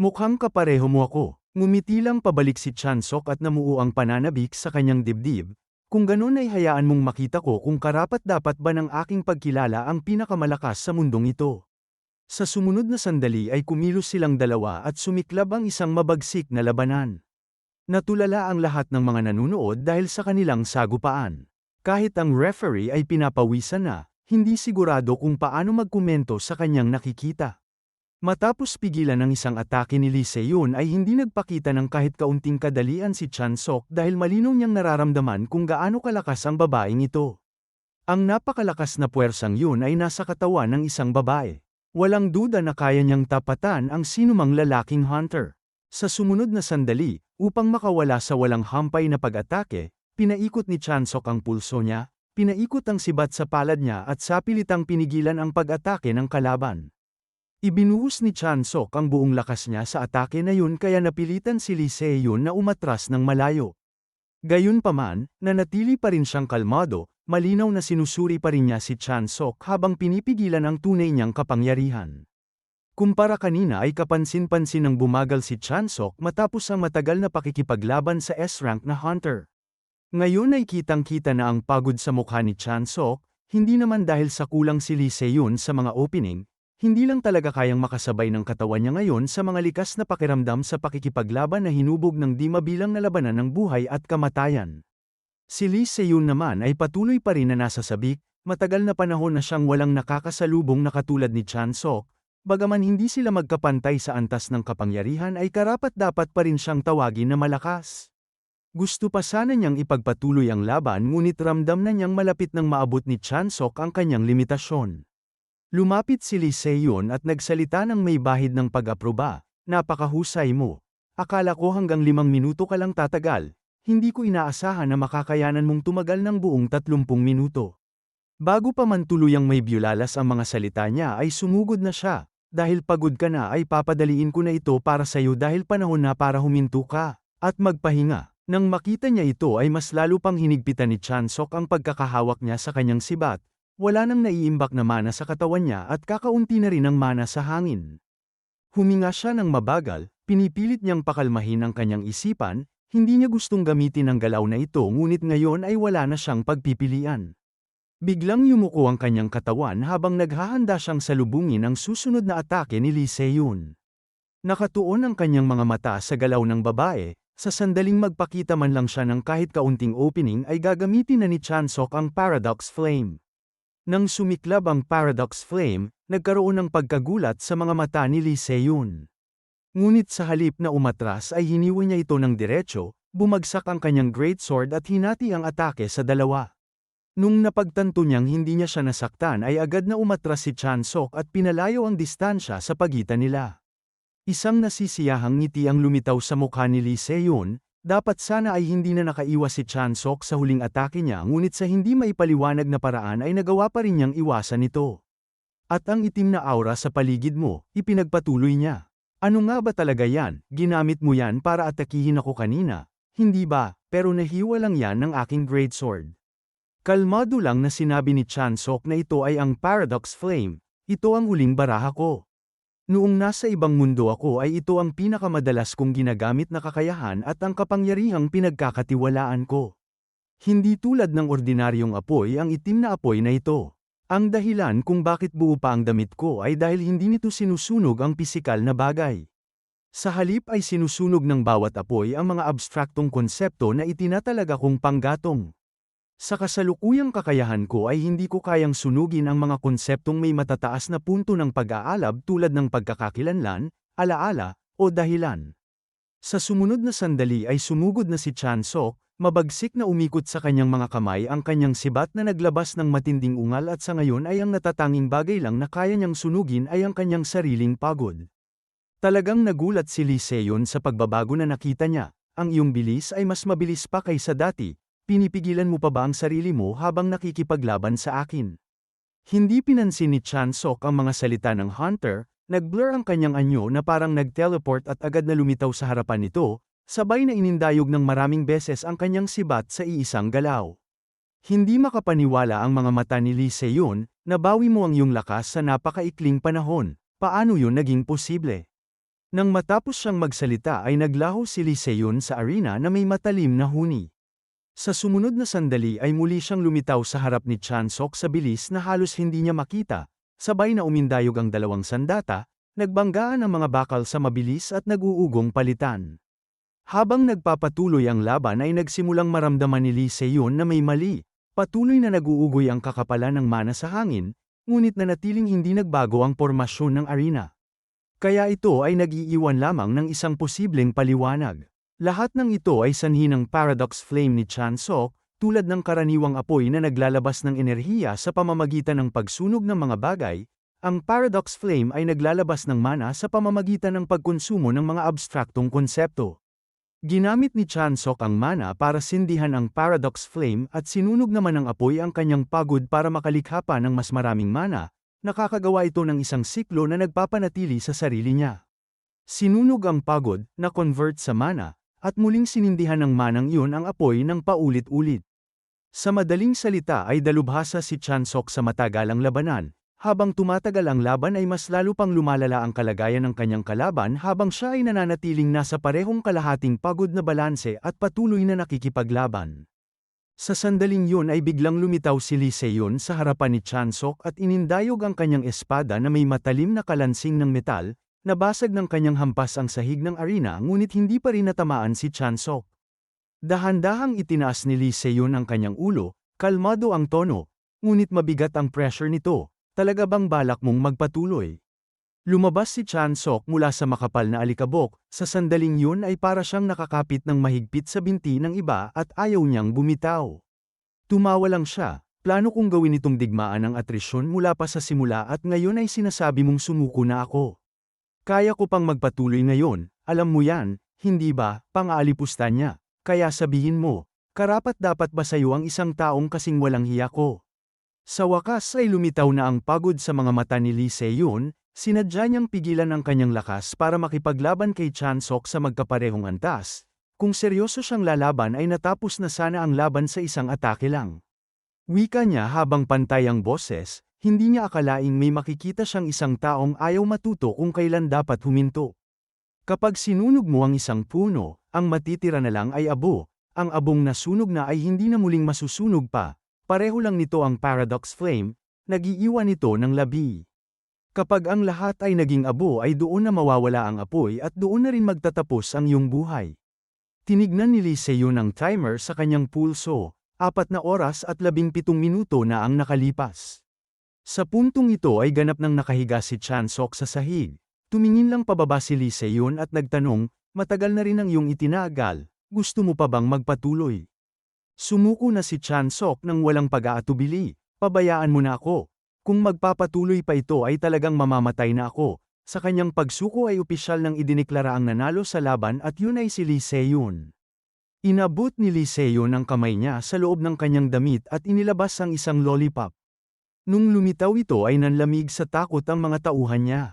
Mukhang kapareho mo ako. Ngumiti lang pabalik si Chansok at namuo ang pananabik sa kanyang dibdib. Kung ganun ay hayaan mong makita ko kung karapat-dapat ba ng aking pagkilala ang pinakamalakas sa mundong ito. Sa sumunod na sandali ay kumilos silang dalawa at sumiklab ang isang mabagsik na labanan. Natulala ang lahat ng mga nanunood dahil sa kanilang sagupaan. Kahit ang referee ay pinapawisan na, hindi sigurado kung paano magkomento sa kanyang nakikita. Matapos pigilan ng isang atake ni Lee Se-yun ay hindi nagpakita ng kahit kaunting kadalian si Chansok dahil malinaw niyang nararamdaman kung gaano kalakas ang babaeng ito. Ang napakalakas na puwersang yun ay nasa katawan ng isang babae. Walang duda na kaya niyang tapatan ang sinumang lalaking hunter. Sa sumunod na sandali, upang makawala sa walang hampay na pag-atake, pinaikot ni Chansok ang pulso niya, pinaikot ang sibat sa palad niya at sapilitang pinigilan ang pag-atake ng kalaban. Ibinuhos ni Chansok ang buong lakas niya sa atake na yun kaya napilitan si Lee Se-yun na umatras ng malayo. Gayunpaman, nanatili pa rin siyang kalmado, malinaw na sinusuri pa rin niya si Chansok habang pinipigilan ang tunay niyang kapangyarihan. Kumpara kanina ay kapansin-pansin ng bumagal si Chansok matapos ang matagal na pakikipaglaban sa S-rank na hunter. Ngayon ay kitang-kita na ang pagod sa mukha ni Chansok, hindi naman dahil sa kulang si Lee Se-yun sa mga opening, hindi lang talaga kayang makasabay ng katawan niya ngayon sa mga likas na pakiramdam sa pakikipaglaban na hinubog ng di mabilang na labanan ng buhay at kamatayan. Si Lee Se-yun naman ay patuloy pa rin na nasa sabik, matagal na panahon na siyang walang nakakasalubong na katulad ni Chansok, bagaman hindi sila magkapantay sa antas ng kapangyarihan ay karapat-dapat pa rin siyang tawagin na malakas. Gusto pa sana niyang ipagpatuloy ang laban ngunit ramdam na niyang malapit nang maabot ni Chansok ang kanyang limitasyon. Lumapit si Lee Se-yun at nagsalita ng may bahid ng pag-aproba, "Napakahusay mo. Akala ko hanggang 5 minuto ka lang tatagal, hindi ko inaasahan na makakayanan mong tumagal ng buong 30 minuto." Bago pa man tuluyang may byulalas ang mga salita niya ay sumugod na siya, "Dahil pagod ka na ay papadaliin ko na ito para sa'yo dahil panahon na para huminto ka, at magpahinga." Nang makita niya ito ay mas lalo pang hinigpitan ni Chansok ang pagkakahawak niya sa kanyang sibat. Wala nang naiimbak na mana sa katawan niya at kakaunti na rin ang mana sa hangin. Huminga siya ng mabagal, pinipilit niyang pakalmahin ang kanyang isipan, hindi niya gustong gamitin ang galaw na ito ngunit ngayon ay wala na siyang pagpipilian. Biglang yumuko ang kanyang katawan habang naghahanda siyang salubungin ang susunod na atake ni Lee Se-yun. Nakatuon ang kanyang mga mata sa galaw ng babae, sa sandaling magpakita man lang siya ng kahit kaunting opening ay gagamitin na ni Chansok ang Paradox Flame. Nang sumiklab ang Paradox Flame, nagkaroon ng pagkagulat sa mga mata ni Lee Se-yun. Ngunit sa halip na umatras ay hiniwa niya ito ng diretso, bumagsak ang kanyang greatsword at hinati ang atake sa dalawa. Nung napagtanto niyang hindi niya siya nasaktan ay agad na umatras si Chansok at pinalayo ang distansya sa pagitan nila. Isang nasisiyahang ngiti ang lumitaw sa mukha ni Lee Se-yun. Dapat sana ay hindi na nakaiwas si Chansok sa huling atake niya ngunit sa hindi maipaliwanag na paraan ay nagawa pa rin niyang iwasan ito. At ang itim na aura sa paligid mo, ipinagpatuloy niya. "Ano nga ba talaga yan? Ginamit mo yan para atakihin ako kanina, hindi ba? Pero nahiwa lang yan ng aking greatsword." Kalmado lang na sinabi ni Chansok na ito ay ang Paradox Flame. "Ito ang huling baraha ko. Noong nasa ibang mundo ako ay ito ang pinakamadalas kong ginagamit na kakayahan at ang kapangyarihang pinagkakatiwalaan ko. Hindi tulad ng ordinaryong apoy ang itim na apoy na ito. Ang dahilan kung bakit buo pa ang damit ko ay dahil hindi nito sinusunog ang pisikal na bagay. Sa halip ay sinusunog ng bawat apoy ang mga abstraktong konsepto na itinatalaga kong panggatong. Sa kasalukuyang kakayahan ko ay hindi ko kayang sunugin ang mga konseptong may matataas na punto ng pag-aalab tulad ng pagkakakilanlan, alaala, o dahilan. Sa sumunod na sandali ay sumugod na si Chansok, mabagsik na umikot sa kanyang mga kamay ang kanyang sibat na naglabas ng matinding ungal at sa ngayon ay ang natatanging bagay lang na kaya niyang sunugin ay ang kanyang sariling pagod. Talagang nagulat si Lee Seon sa pagbabago na nakita niya. Ang iyong bilis ay mas mabilis pa kaysa dati, pinipigilan mo pa ba ang sarili mo habang nakikipaglaban sa akin? Hindi pinansin ni Chansok ang mga salita ng Hunter, nag-blur ang kanyang anyo na parang nag-teleport at agad na lumitaw sa harapan nito, sabay na inindayog ng maraming beses ang kanyang sibat sa iisang galaw. Hindi makapaniwala ang mga mata ni Lee Seon, nabawi mo ang iyong lakas sa napakaikling panahon, paano yun naging posible? Nang matapos siyang magsalita ay naglaho si Lee Seon sa arena na may matalim na huni. Sa sumunod na sandali ay muli siyang lumitaw sa harap ni Chansok sa bilis na halos hindi niya makita, sabay na umindayog ang dalawang sandata, nagbanggaan ang mga bakal sa mabilis at nag-uugong palitan. Habang nagpapatuloy ang laban ay nagsimulang maramdaman ni Lee Seon na may mali, patuloy na nag-uugoy ang kakapalan ng mana sa hangin, ngunit nanatiling hindi nagbago ang pormasyon ng arena. Kaya ito ay nag-iiwan lamang ng isang posibleng paliwanag. Lahat ng ito ay sanhi ng paradox flame ni Chansok, tulad ng karaniwang apoy na naglalabas ng enerhiya sa pamamagitan ng pagsunog ng mga bagay, ang paradox flame ay naglalabas ng mana sa pamamagitan ng pagkonsumo ng mga abstraktong konsepto. Ginamit ni Chansok ang mana para sindihan ang paradox flame at sinunog naman ng apoy ang kanyang pagod para makalikha pa ng mas maraming mana. Nakakagawa ito ng isang siklo na nagpapanatili sa sarili niya. Sinunog ang pagod, na-convert sa mana, at muling sinindihan ng manang iyon ang apoy ng paulit-ulit. Sa madaling salita ay dalubhasa si Chansok sa matagalang labanan, habang tumatagal ang laban ay mas lalo pang lumalala ang kalagayan ng kanyang kalaban habang siya ay nananatiling nasa parehong kalahating pagod na balanse at patuloy na nakikipaglaban. Sa sandaling yun ay biglang lumitaw si Lee Seon sa harapan ni Chansok at inindayog ang kanyang espada na may matalim na kalansing ng metal, nabasag ng kanyang hampas ang sahig ng arena ngunit hindi pa rin natamaan si Chansok. Dahan-dahang itinaas ni Lee Seon ang kanyang ulo, kalmado ang tono, ngunit mabigat ang pressure nito, talaga bang balak mong magpatuloy? Lumabas si Chansok mula sa makapal na alikabok, sa sandaling yun ay para siyang nakakapit ng mahigpit sa binti ng iba at ayaw niyang bumitaw. Tumawa lang siya, plano kong gawin itong digmaan ng atrisyon mula pa sa simula at ngayon ay sinasabi mong sumuko na ako. Kaya ko pang magpatuloy ngayon, alam mo yan, hindi ba, pang-aalipusta niya, kaya sabihin mo, karapat-dapat ba sa'yo ang isang taong kasing walang hiya ko? Sa wakas ay lumitaw na ang pagod sa mga mata ni Lee Seon. Sinadya niyang pigilan ang kanyang lakas para makipaglaban kay Chansok sa magkaparehong antas. Kung seryoso siyang lalaban ay natapos na sana ang laban sa isang atake lang. Wika niya habang pantay ang boses, hindi niya akalaing may makikita siyang isang taong ayaw matuto kung kailan dapat huminto. Kapag sinunog mo ang isang puno, ang matitira na lang ay abo, ang abong nasunog na ay hindi na muling masusunog pa, pareho lang nito ang paradox flame, nag-iiwan ito ng labi. Kapag ang lahat ay naging abo ay doon na mawawala ang apoy at doon na rin magtatapos ang iyong buhay. Tinignan ni Lee Seon ang timer sa kanyang pulso, 4 na oras at 17 minuto na ang nakalipas. Sa puntong ito ay ganap nang nakahiga si Chansok sa sahig. Tumingin lang pababa si Lee Seon at nagtanong, matagal na rin ang iyong itinagal, gusto mo pa bang magpatuloy? Sumuko na si Chansok nang walang pag-aatubili, pabayaan mo na ako. Kung magpapatuloy pa ito ay talagang mamamatay na ako. Sa kanyang pagsuko ay opisyal nang idineklara ang nanalo sa laban at yun ay si Lee Seon. Inabot ni Lee Seon ang kamay niya sa loob ng kanyang damit at inilabas ang isang lollipop. Nung lumitaw ito ay nanlamig sa takot ang mga tauhan niya.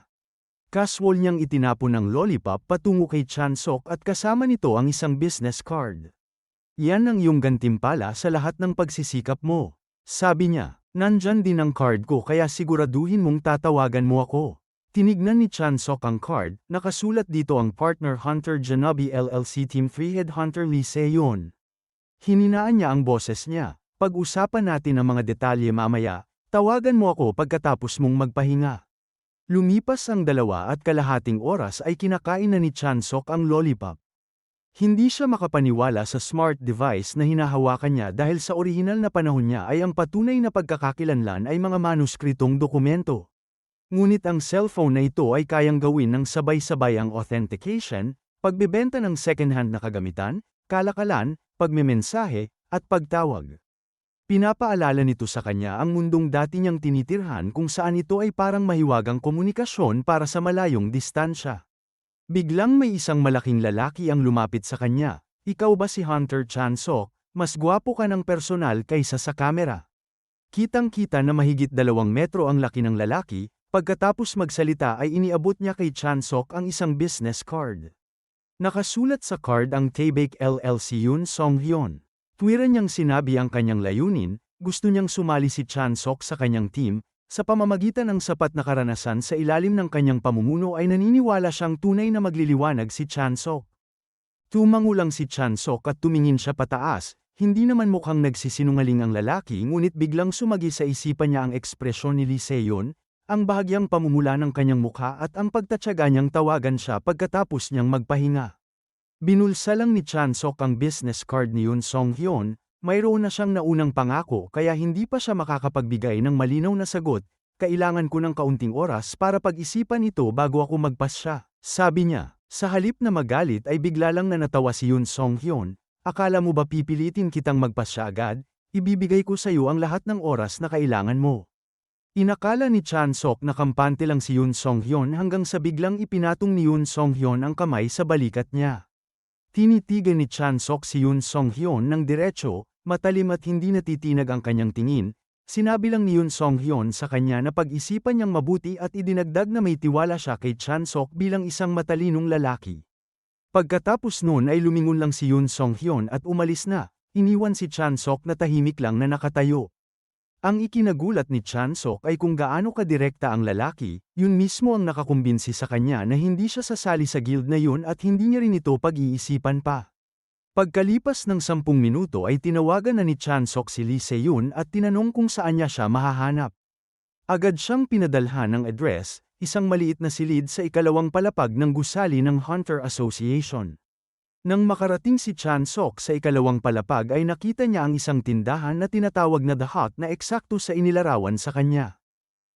Casual niyang itinapon ang lollipop patungo kay Chansok at kasama nito ang isang business card. Yan ang iyong gantimpala sa lahat ng pagsisikap mo, sabi niya. Nandyan din ang card ko kaya siguraduhin mong tatawagan mo ako. Tinignan ni Chansok ang card, nakasulat dito ang partner Hunter Janabi LLC Team 3 Headhunter Lee Seon. Hininaan niya ang boses niya, pag-usapan natin ang mga detalye mamaya, tawagan mo ako pagkatapos mong magpahinga. Lumipas ang 2.5 oras ay kinakain na ni Chansok ang lollipop. Hindi siya makapaniwala sa smart device na hinahawakan niya dahil sa orihinal na panahon niya ay ang patunay na pagkakakilanlan ay mga manuskritong dokumento. Ngunit ang cellphone na ito ay kayang gawin ng sabay-sabay ang authentication, pagbebenta ng second-hand na kagamitan, kalakalan, pagmemensahe, at pagtawag. Pinapaalala nito sa kanya ang mundong dati niyang tinitirhan kung saan ito ay parang mahiwagang komunikasyon para sa malayong distansya. Biglang may isang malaking lalaki ang lumapit sa kanya. Ikaw ba si Hunter Chan-sok? Mas gwapo ka ng personal kaysa sa kamera. Kitang-kita na mahigit 2 metro ang laki ng lalaki, pagkatapos magsalita ay iniabot niya kay Chan-sok ang isang business card. Nakasulat sa card ang Taebake LLC Yoon Song-hyun. Tuwira niyang sinabi ang kanyang layunin, gusto niyang sumali si Chan-sok sa kanyang team, sa pamamagitan ng sapat na karanasan sa ilalim ng kanyang pamumuno ay naniniwala siyang tunay na magliliwanag si Chan-sok. Tumango lang si Chan-sok at tumingin siya pataas, hindi naman mukhang nagsisinungaling ang lalaki ngunit biglang sumagi sa isipan niya ang ekspresyon ni Lee Se-yeon, ang bahagyang pamumula ng kanyang mukha at ang pagtatyaga niyang tawagan siya pagkatapos niyang magpahinga. Binulsa lang ni Chan-sok ang business card ni Yoon Song-hyun, mayroon na siyang naunang pangako kaya hindi pa siya makakapagbigay ng malinaw na sagot, kailangan ko ng kaunting oras para pag-isipan ito bago ako magpasya, sabi niya. Sa halip na magalit ay bigla lang na natawa si Yoon Song-hyun, akala mo ba pipilitin kitang magpasya agad? Ibibigay ko sa iyo ang lahat ng oras na kailangan mo. Inakala ni Chan-sok na kampante lang si Yoon Song-hyun hanggang sa biglang ipinatong ni Yoon Song-hyun ang kamay sa balikat niya. Tinitigan ni Chan-sok si Yoon Song-hyun ng diretso, matalim at hindi natitinag ang kanyang tingin. Sinabi lang ni Yoon Song-hyun sa kanya na pag-isipan niyang mabuti at idinagdag na may tiwala siya kay Chan-sok bilang isang matalinong lalaki. Pagkatapos noon ay lumingon lang si Yoon Song-hyun at umalis na, iniwan si Chan-sok na tahimik lang na nakatayo. Ang ikinagulat ni Chan-sok ay kung gaano kadirekta ang lalaki, yun mismo ang nakakumbinsi sa kanya na hindi siya sasali sa guild na yun at hindi niya rin ito pag-iisipan pa. Pagkalipas ng 10 minuto ay tinawagan na ni Chan-sok si Lee Se-yeon at tinanong kung saan niya siya mahahanap. Agad siyang pinadalhan ng address, isang maliit na silid sa ikalawang palapag ng gusali ng Hunter Association. Nang makarating si Chan-sok sa ikalawang palapag ay nakita niya ang isang tindahan na tinatawag na The Hut na eksakto sa inilarawan sa kanya.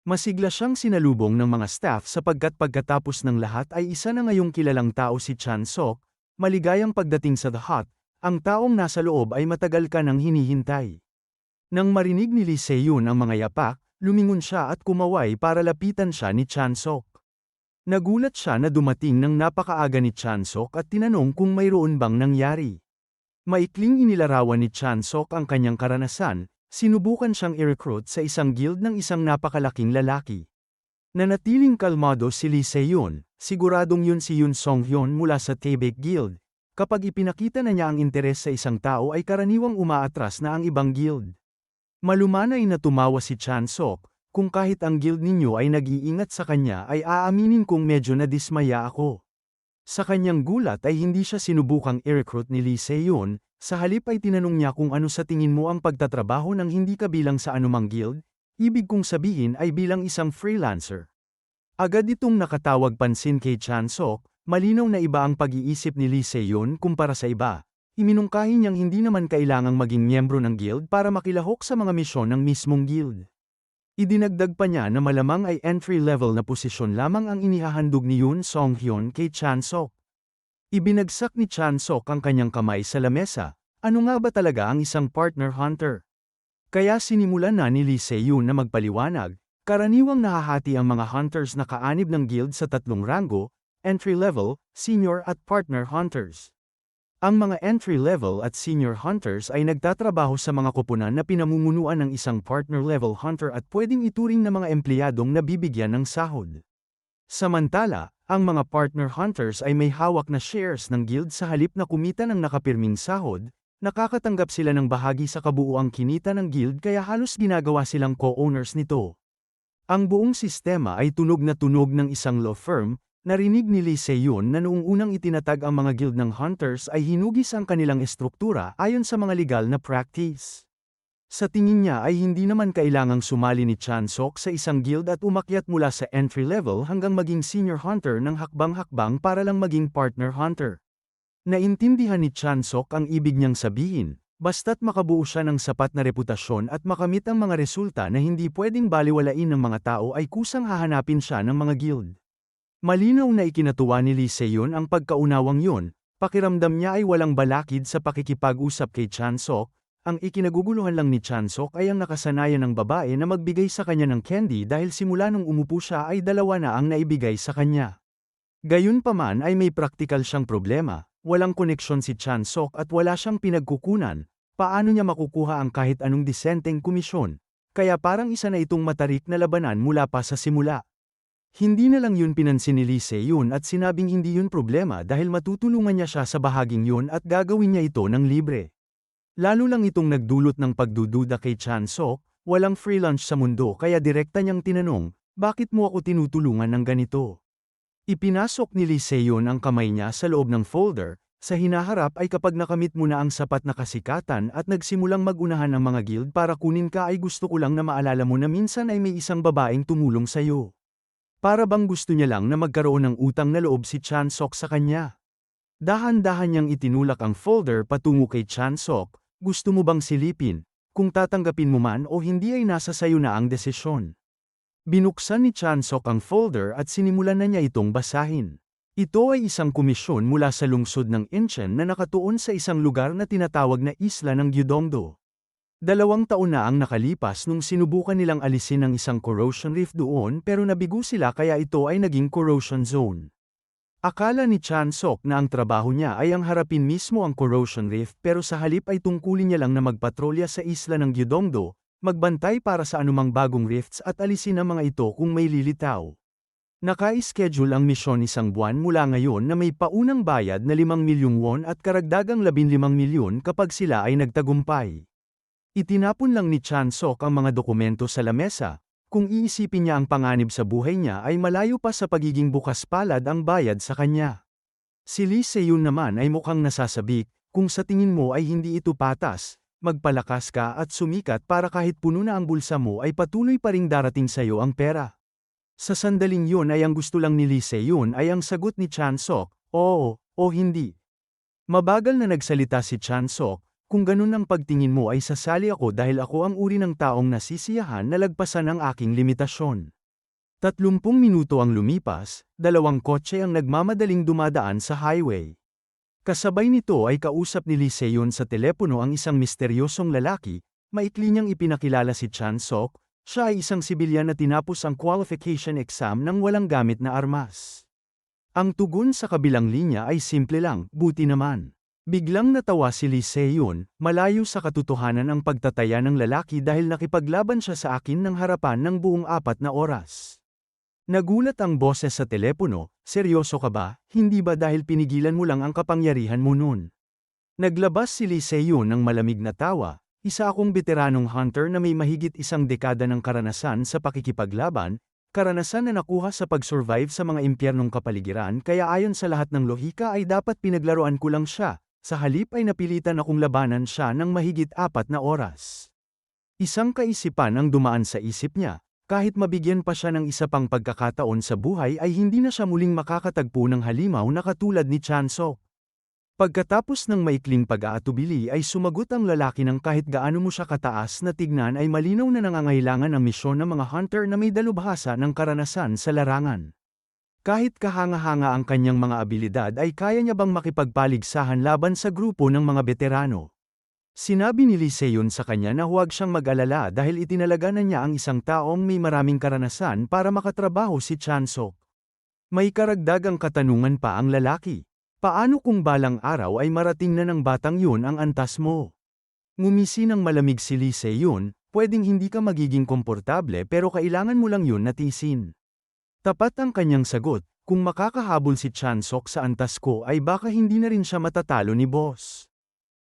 Masigla siyang sinalubong ng mga staff sapagkat pagkatapos ng lahat ay isa na ngayong kilalang tao si Chan-sok. Maligayang pagdating sa The Hut, ang taong nasa loob ay matagal ka nang hinihintay. Nang marinig ni Lee Se-yeon ang mga yapak, lumingon siya at kumaway para lapitan siya ni Chan-sok. Nagulat siya na dumating ng napakaaga ni Chan-sok at tinanong kung mayroon bang nangyari. Maikling inilarawan ni Chan-sok ang kanyang karanasan, sinubukan siyang i-recruit sa isang guild ng isang napakalaking lalaki. Nanatiling kalmado si Lee Se-yeon, siguradong yun si Yoon Song-hyun mula sa Taebake Guild. Kapag ipinakita na niya ang interes sa isang tao ay karaniwang umaatras na ang ibang guild. Malumanay na tumawa si Chan-sok, kung kahit ang guild ninyo ay nag-iingat sa kanya ay aaminin kong medyo nadismaya ako. Sa kanyang gulat ay hindi siya sinubukang i-recruit ni Lee Se-yeon, sa halip ay tinanong niya kung ano sa tingin mo ang pagtatrabaho ng hindi kabilang sa anumang guild. Ibig kong sabihin ay bilang isang freelancer. Agad itong nakatawag pansin kay Chan-sok, malinaw na iba ang pag-iisip ni Lee Se-yeon kumpara sa iba. Iminungkahi niyang hindi naman kailangang maging miyembro ng guild para makilahok sa mga misyon ng mismong guild. Idinagdag pa niya na malamang ay entry-level na posisyon lamang ang inihahandog ni Yoon Song-hyun kay Chan-sok. Ibinagsak ni Chan-sok ang kanyang kamay sa lamesa. Ano nga ba talaga ang isang partner hunter? Kaya sinimulan na ni Lee Se-yeon na magpaliwanag, karaniwang nahahati ang mga hunters na kaanib ng guild sa 3 ranggo, entry-level, senior at partner hunters. Ang mga entry-level at senior hunters ay nagtatrabaho sa mga koponan na pinamumunuan ng isang partner-level hunter at pwedeng ituring na mga empleyadong nabibigyan ng sahod. Samantala, ang mga partner hunters ay may hawak na shares ng guild sa halip na kumita ng nakapirming sahod. Nakakatanggap sila ng bahagi sa kabuuang kinita ng guild kaya halos ginagawa silang co-owners nito. Ang buong sistema ay tunog na tunog ng isang law firm. Narinig ni Lee Se-yeon na noong unang itinatag ang mga guild ng hunters ay hinugis ang kanilang estruktura ayon sa mga legal na practice. Sa tingin niya ay hindi naman kailangang sumali ni Chan-sok sa isang guild at umakyat mula sa entry level hanggang maging senior hunter ng hakbang-hakbang para lang maging partner hunter. Naintindihan ni Chan-sok ang ibig niyang sabihin, basta't makabuo siya ng sapat na reputasyon at makamit ang mga resulta na hindi pwedeng baliwalain ng mga tao ay kusang hahanapin siya ng mga guild. Malinaw na ikinatuwa ni Lee Se-yun ang pagkaunawang yun, pakiramdam niya ay walang balakid sa pakikipag-usap kay Chan-sok, ang ikinaguguluhan lang ni Chan-sok ay ang nakasanayan ng babae na magbigay sa kanya ng candy dahil simula nung umupo siya ay dalawa na ang naibigay sa kanya. Gayunpaman ay may praktikal siyang problema, walang koneksyon si Chan-sok at wala siyang pinagkukunan, paano niya makukuha ang kahit anong disenteng komisyon, kaya parang isa na itong matarik na labanan mula pa sa simula. Hindi na lang yun pinansin ni Lee Se-yun at sinabing hindi yun problema dahil matutulungan niya siya sa bahaging yun at gagawin niya ito ng libre. Lalo lang itong nagdulot ng pagdududa kay Chan-sok, walang free lunch sa mundo kaya direkta niyang tinanong, bakit mo ako tinutulungan ng ganito? Ipinasok ni Lee Se-yun ang kamay niya sa loob ng folder, sa hinaharap ay kapag nakamit mo na ang sapat na kasikatan at nagsimulang magunahan ng mga guild para kunin ka ay gusto ko lang na maalala mo na minsan ay may isang babaeng tumulong sa'yo. Para bang gusto niya lang na magkaroon ng utang na loob si Chan-sok sa kanya. Dahan-dahan niyang itinulak ang folder patungo kay Chan-sok, gusto mo bang silipin, kung tatanggapin mo man o hindi ay nasa sayo na ang desisyon. Binuksan ni Chan-sok ang folder at sinimulan na niya itong basahin. Ito ay isang komisyon mula sa lungsod ng Incheon na nakatuon sa isang lugar na tinatawag na Isla ng Gyeongdo. 2 taon na ang nakalipas nung sinubukan nilang alisin ang isang corrosion reef doon pero nabigo sila kaya ito ay naging corrosion zone. Akala ni Chan-sok na ang trabaho niya ay ang harapin mismo ang corrosion reef pero sa halip ay tungkulin niya lang na magpatrolya sa isla ng Gyeongdo, magbantay para sa anumang bagong rifts at alisin ang mga ito kung may lilitaw. Naka-schedule ang misyon 1 buwan mula ngayon na may paunang bayad na 5 milyong won at karagdagang 15 milyon kapag sila ay nagtagumpay. Itinapon lang ni Chan-sok ang mga dokumento sa lamesa, kung iisipin niya ang panganib sa buhay niya ay malayo pa sa pagiging bukas palad ang bayad sa kanya. Si Lee Se-yun naman ay mukhang nasasabik, kung sa tingin mo ay hindi ito patas, magpalakas ka at sumikat para kahit puno na ang bulsa mo ay patuloy pa ring darating sa'yo ang pera. Sa sandaling yun ay ang gusto lang ni Lee Se-yun ay ang sagot ni Chan-sok, oo, o hindi. Mabagal na nagsalita si Chan-sok, kung ganun ang pagtingin mo ay sasali ako dahil ako ang uri ng taong nasisiyahan na lagpasan ang aking limitasyon. 30 minuto ang lumipas, 2 kotse ang nagmamadaling dumadaan sa highway. Kasabay nito ay kausap ni Lee Se-yun sa telepono ang isang misteryosong lalaki, maikli niyang ipinakilala si Chan-sok, siya ay isang sibilyan na tinapos ang qualification exam nang walang gamit na armas. Ang tugon sa kabilang linya ay simple lang, buti naman. Biglang natawa si Lee Se-yun, malayo sa katotohanan ang pagtataya ng lalaki dahil nakipaglaban siya sa akin ng harapan ng buong 4 na oras. Nagulat ang boses sa telepono, seryoso ka ba, hindi ba dahil pinigilan mo lang ang kapangyarihan mo nun? Naglabas si Lee Se-yun ng malamig na tawa, isa akong veteranong hunter na may mahigit 1 dekada ng karanasan sa pakikipaglaban, karanasan na nakuha sa pag-survive sa mga impyernong kapaligiran kaya ayon sa lahat ng lohika ay dapat pinaglaruan ko lang siya. Sa halip ay napilitan akong labanan siya ng mahigit 4 na oras. Isang kaisipan ang dumaan sa isip niya, kahit mabigyan pa siya ng isa pang pagkakataon sa buhay ay hindi na siya muling makakatagpo ng halimaw na katulad ni Chan-sok. Pagkatapos ng maikling pag-aatubili ay sumagot ang lalaki ng kahit gaano mo siya kataas na tignan ay malinaw na nangangailangan ang misyon ng mga hunter na may dalubhasa ng karanasan sa larangan. Kahit kahanga-hanga ang kanyang mga abilidad ay kaya niya bang makipagpaligsahan laban sa grupo ng mga veterano. Sinabi ni Lee Se-yun sa kanya na huwag siyang mag-alala dahil itinalaga na niya ang isang taong may maraming karanasan para makatrabaho si Chan-sok. May karagdagang katanungan pa ang lalaki. Paano kung balang araw ay marating na ng batang yun ang antas mo? Ngumisi ng malamig si Lee Se-yun, pwedeng hindi ka magiging komportable pero kailangan mo lang yun natisin. Tapat ang kanyang sagot, kung makakahabol si Chan-sok sa antas ko ay baka hindi na rin siya matatalo ni boss.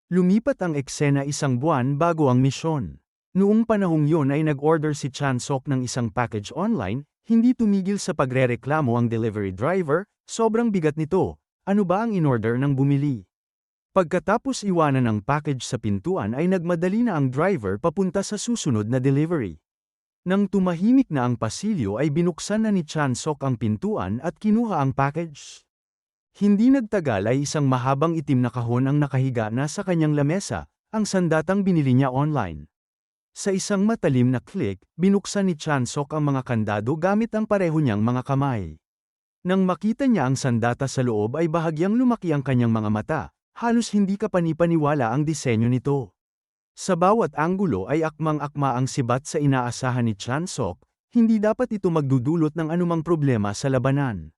Lumipat ang eksena 1 buwan bago ang misyon. Noong panahong yun ay nag-order si Chan-sok ng isang package online, hindi tumigil sa pagrereklamo ang delivery driver, sobrang bigat nito, ano ba ang in-order ng bumili? Pagkatapos iwanan ang package sa pintuan ay nagmadali na ang driver papunta sa susunod na delivery. Nang tumahimik na ang pasilyo ay binuksan na ni Chan-sok ang pintuan at kinuha ang package. Hindi nagtagal ay isang mahabang itim na kahon ang nakahiga na sa kanyang lamesa, ang sandatang binili niya online. Sa isang matalim na click, binuksan ni Chan-sok ang mga kandado gamit ang pareho niyang mga kamay. Nang makita niya ang sandata sa loob ay bahagyang lumaki ang kanyang mga mata, halos hindi kapanipaniwala ang disenyo nito. Sa bawat anggulo ay akmang-akma ang sibat sa inaasahan ni Chansok, hindi dapat ito magdudulot ng anumang problema sa labanan.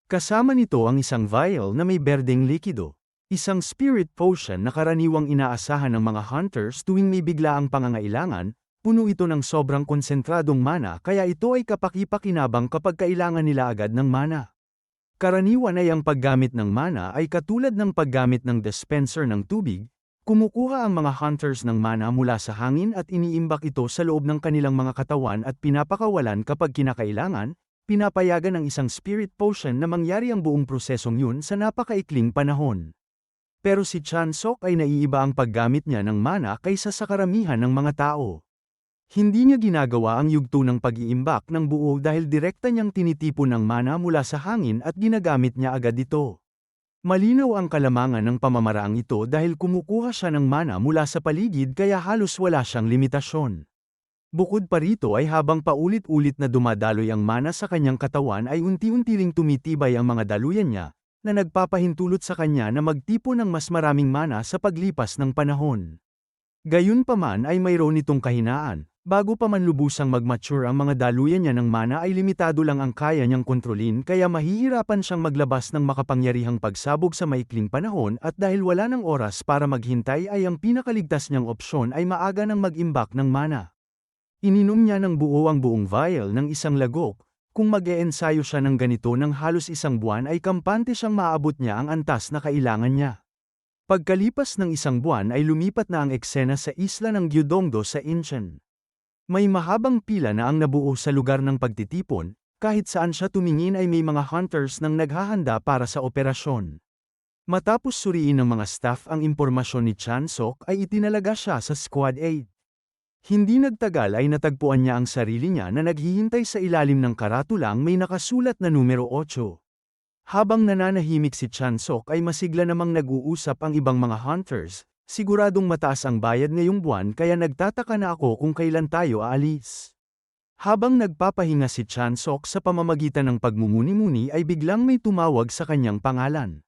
Kasama nito ang isang vial na may berdeng likido, isang spirit potion na karaniwang inaasahan ng mga hunters tuwing may biglaang pangangailangan, puno ito ng sobrang konsentradong mana kaya ito ay kapaki-pakinabang kapag kailangan nila agad ng mana. Karaniwan ay ang paggamit ng mana ay katulad ng paggamit ng dispenser ng tubig, kumukuha ang mga hunters ng mana mula sa hangin at iniimbak ito sa loob ng kanilang mga katawan at pinapakawalan kapag kinakailangan, pinapayagan ng isang spirit potion na mangyari ang buong prosesong yun sa napakaikling panahon. Pero si Chansok ay naiiba ang paggamit niya ng mana kaysa sa karamihan ng mga tao. Hindi niya ginagawa ang yugto ng pag-iimbak ng buo dahil direkta niyang tinitipon ng mana mula sa hangin at ginagamit niya agad ito. Malinaw ang kalamangan ng pamamaraang ito dahil kumukuha siya ng mana mula sa paligid kaya halos wala siyang limitasyon. Bukod pa rito ay habang paulit-ulit na dumadaloy ang mana sa kanyang katawan ay unti-unti ring tumitibay ang mga daluyan niya, na nagpapahintulot sa kanya na magtipon ng mas maraming mana sa paglipas ng panahon. Gayunpaman ay mayroon itong kahinaan, bago pa man lubusang mag-mature ang mga daluyan niya ng mana ay limitado lang ang kaya niyang kontrolin kaya mahihirapan siyang maglabas ng makapangyarihang pagsabog sa maikling panahon at dahil wala ng oras para maghintay ay ang pinakaligtas niyang opsyon ay maaga ng mag-imbak ng mana. Ininom niya ng buo ang buong vial ng isang lagok, kung mag-e-ensayo siya ng ganito ng halos isang buwan ay kampante siyang maaabot niya ang antas na kailangan niya. Pagkalipas ng isang buwan ay lumipat na ang eksena sa isla ng Gyudongdo sa Incheon. May mahabang pila na ang nabuo sa lugar ng pagtitipon, kahit saan siya tumingin ay may mga hunters nang naghahanda para sa operasyon. Matapos suriin ng mga staff ang impormasyon ni Chansok ay itinalaga siya sa Squad 8. Hindi nagtagal ay natagpuan niya ang sarili niya na naghihintay sa ilalim ng karatulang may nakasulat na numero 8. Habang nananahimik si Chansok ay masigla namang nag-uusap ang ibang mga hunters, siguradong mataas ang bayad ngayong buwan kaya nagtataka na ako kung kailan tayo aalis. Habang nagpapahinga si Chansok sa pamamagitan ng pagmumuni-muni ay biglang may tumawag sa kanyang pangalan.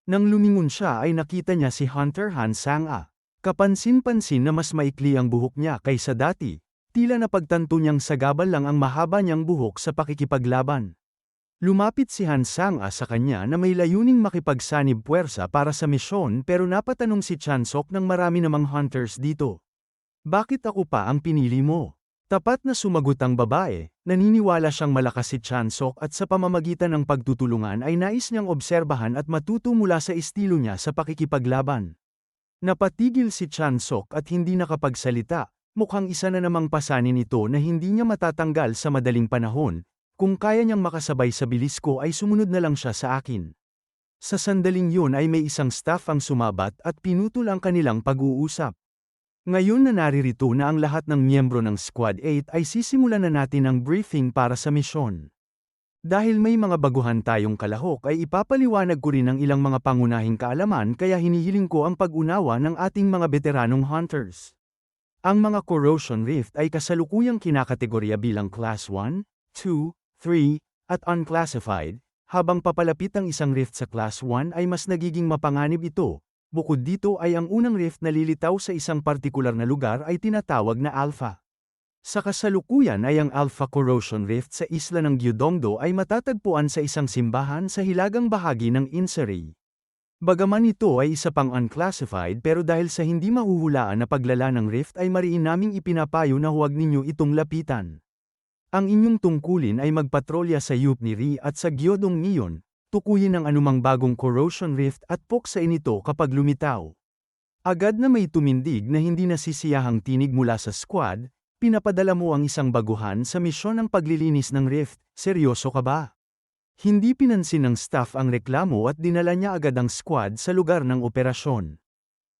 Nang lumingon siya ay nakita niya si Hunter Han Sang-a. Kapansin-pansin na mas maikli ang buhok niya kaysa dati, tila napagtanto niyang sagabal lang ang mahaba niyang buhok sa pakikipaglaban. Lumapit si Han Sang-a sa kanya na may layuning makipagsanib puwersa para sa misyon pero napatanong si Chansok ng marami namang hunters dito. Bakit ako pa ang pinili mo? Tapat na sumagot ang babae, naniniwala siyang malakas si Chansok at sa pamamagitan ng pagtutulungan ay nais niyang obserbahan at matuto mula sa estilo niya sa pakikipaglaban. Napatigil si Chansok at hindi nakapagsalita, mukhang isa na namang pasanin ito na hindi niya matatanggal sa madaling panahon. Kung kaya niyang makasabay sa bilis ko ay sumunod na lang siya sa akin. Sa sandaling yun ay may isang staff ang sumabat at pinutol ang kanilang pag-uusap. Ngayon na naririto na ang lahat ng miyembro ng Squad 8 ay sisimulan na natin ang briefing para sa misyon. Dahil may mga baguhan tayong kalahok ay ipapaliwanag ko rin ang ilang mga pangunahing kaalaman kaya hinihiling ko ang pag-unawa ng ating mga veteranong hunters. Ang mga corrosion rift ay kasalukuyang kinakategorya bilang Class 1, 2, 3, at unclassified, habang papalapit ang isang rift sa Class 1 ay mas nagiging mapanganib ito. Bukod dito ay ang unang rift na lilitaw sa isang partikular na lugar ay tinatawag na Alpha. Sa kasalukuyan ay ang Alpha Corrosion Rift sa isla ng Gyudongdo ay matatagpuan sa isang simbahan sa hilagang bahagi ng Inseray. Bagaman ito ay isa pang unclassified pero dahil sa hindi mahuhulaan na paglala ng rift ay mariin naming ipinapayo na huwag ninyo itong lapitan. Ang inyong tungkulin ay magpatrolya sa Yupniri at sa Gyodong Miyon, tukuyin ang anumang bagong corrosion rift at puksain ito kapag lumitaw. Agad na may tumindig na hindi nasisiyahang tinig mula sa squad, pinapadala mo ang isang baguhan sa misyon ng paglilinis ng rift, seryoso ka ba? Hindi pinansin ng staff ang reklamo at dinala niya agad ang squad sa lugar ng operasyon.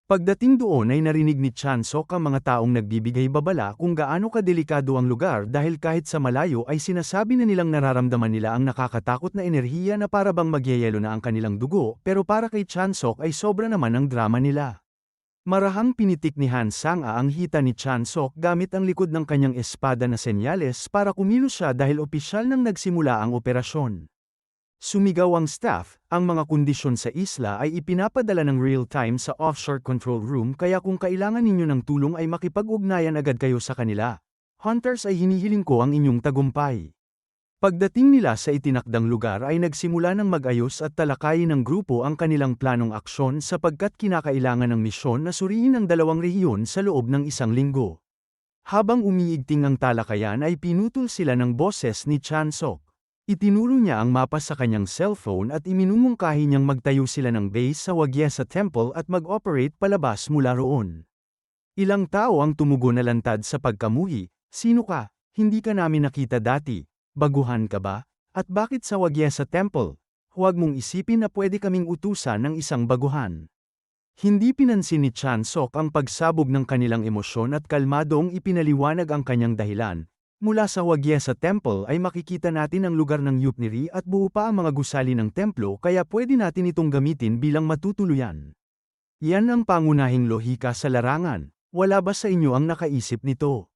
Pagdating doon ay narinig ni Chansok ang mga taong nagbibigay babala kung gaano kadelikado ang lugar dahil kahit sa malayo ay sinasabi na nilang nararamdaman nila ang nakakatakot na enerhiya na para bang magyayelo na ang kanilang dugo pero para kay Chansok ay sobra naman ang drama nila. Marahang pinitik ni Han Sang-a ang hita ni Chansok gamit ang likod ng kanyang espada na senyales para kumilos siya dahil opisyal nang nagsimula ang operasyon. Sumigaw ang staff, ang mga kondisyon sa isla ay ipinapadala ng real-time sa offshore control room kaya kung kailangan ninyo ng tulong ay makipag-ugnayan agad kayo sa kanila. Hunters ay hinihiling ko ang inyong tagumpay. Pagdating nila sa itinakdang lugar ay nagsimula ng mag-ayos at talakayin ng grupo ang kanilang planong aksyon sapagkat kinakailangan ng misyon na suriin ang dalawang rehiyon sa loob ng isang linggo. Habang umiigting ang talakayan ay pinutol sila ng boses ni Chansok. Itinuro niya ang mapa sa kanyang cellphone at iminumungkahi niyang magtayo sila ng base sa Wagyesa Temple at mag-operate palabas mula roon. Ilang tao ang tumugon na lantad sa pagkamuhi, "Sino ka? Hindi ka namin nakita dati. Baguhan ka ba? At bakit sa Wagyesa Temple? Huwag mong isipin na pwede kaming utusan ng isang baguhan." Hindi pinansin ni Chansok ang pagsabog ng kanilang emosyon at kalmadong ipinaliwanag ang kanyang dahilan. Mula sa Wagyesa Temple ay makikita natin ang lugar ng Yupniri at buo pa ang mga gusali ng templo kaya pwede natin itong gamitin bilang matutuluyan. Yan ang pangunahing lohika sa larangan. Wala ba sa inyo ang nakaisip nito?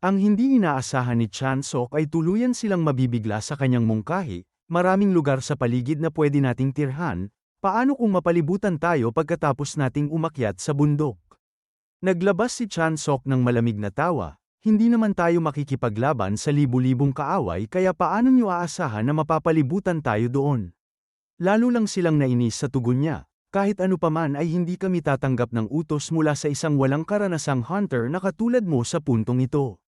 Ang hindi inaasahan ni Chansok ay tuluyan silang mabibigla sa kanyang mungkahi. Maraming lugar sa paligid na pwede nating tirhan. Paano kung mapalibutan tayo pagkatapos nating umakyat sa bundok? Naglabas si Chansok ng malamig na tawa. Hindi naman tayo makikipaglaban sa libu-libong kaaway kaya paano niyo aasahan na mapapalibutan tayo doon? Lalo lang silang nainis sa tugon niya. Kahit ano paman ay hindi kami tatanggap ng utos mula sa isang walang karanasang hunter na katulad mo sa puntong ito.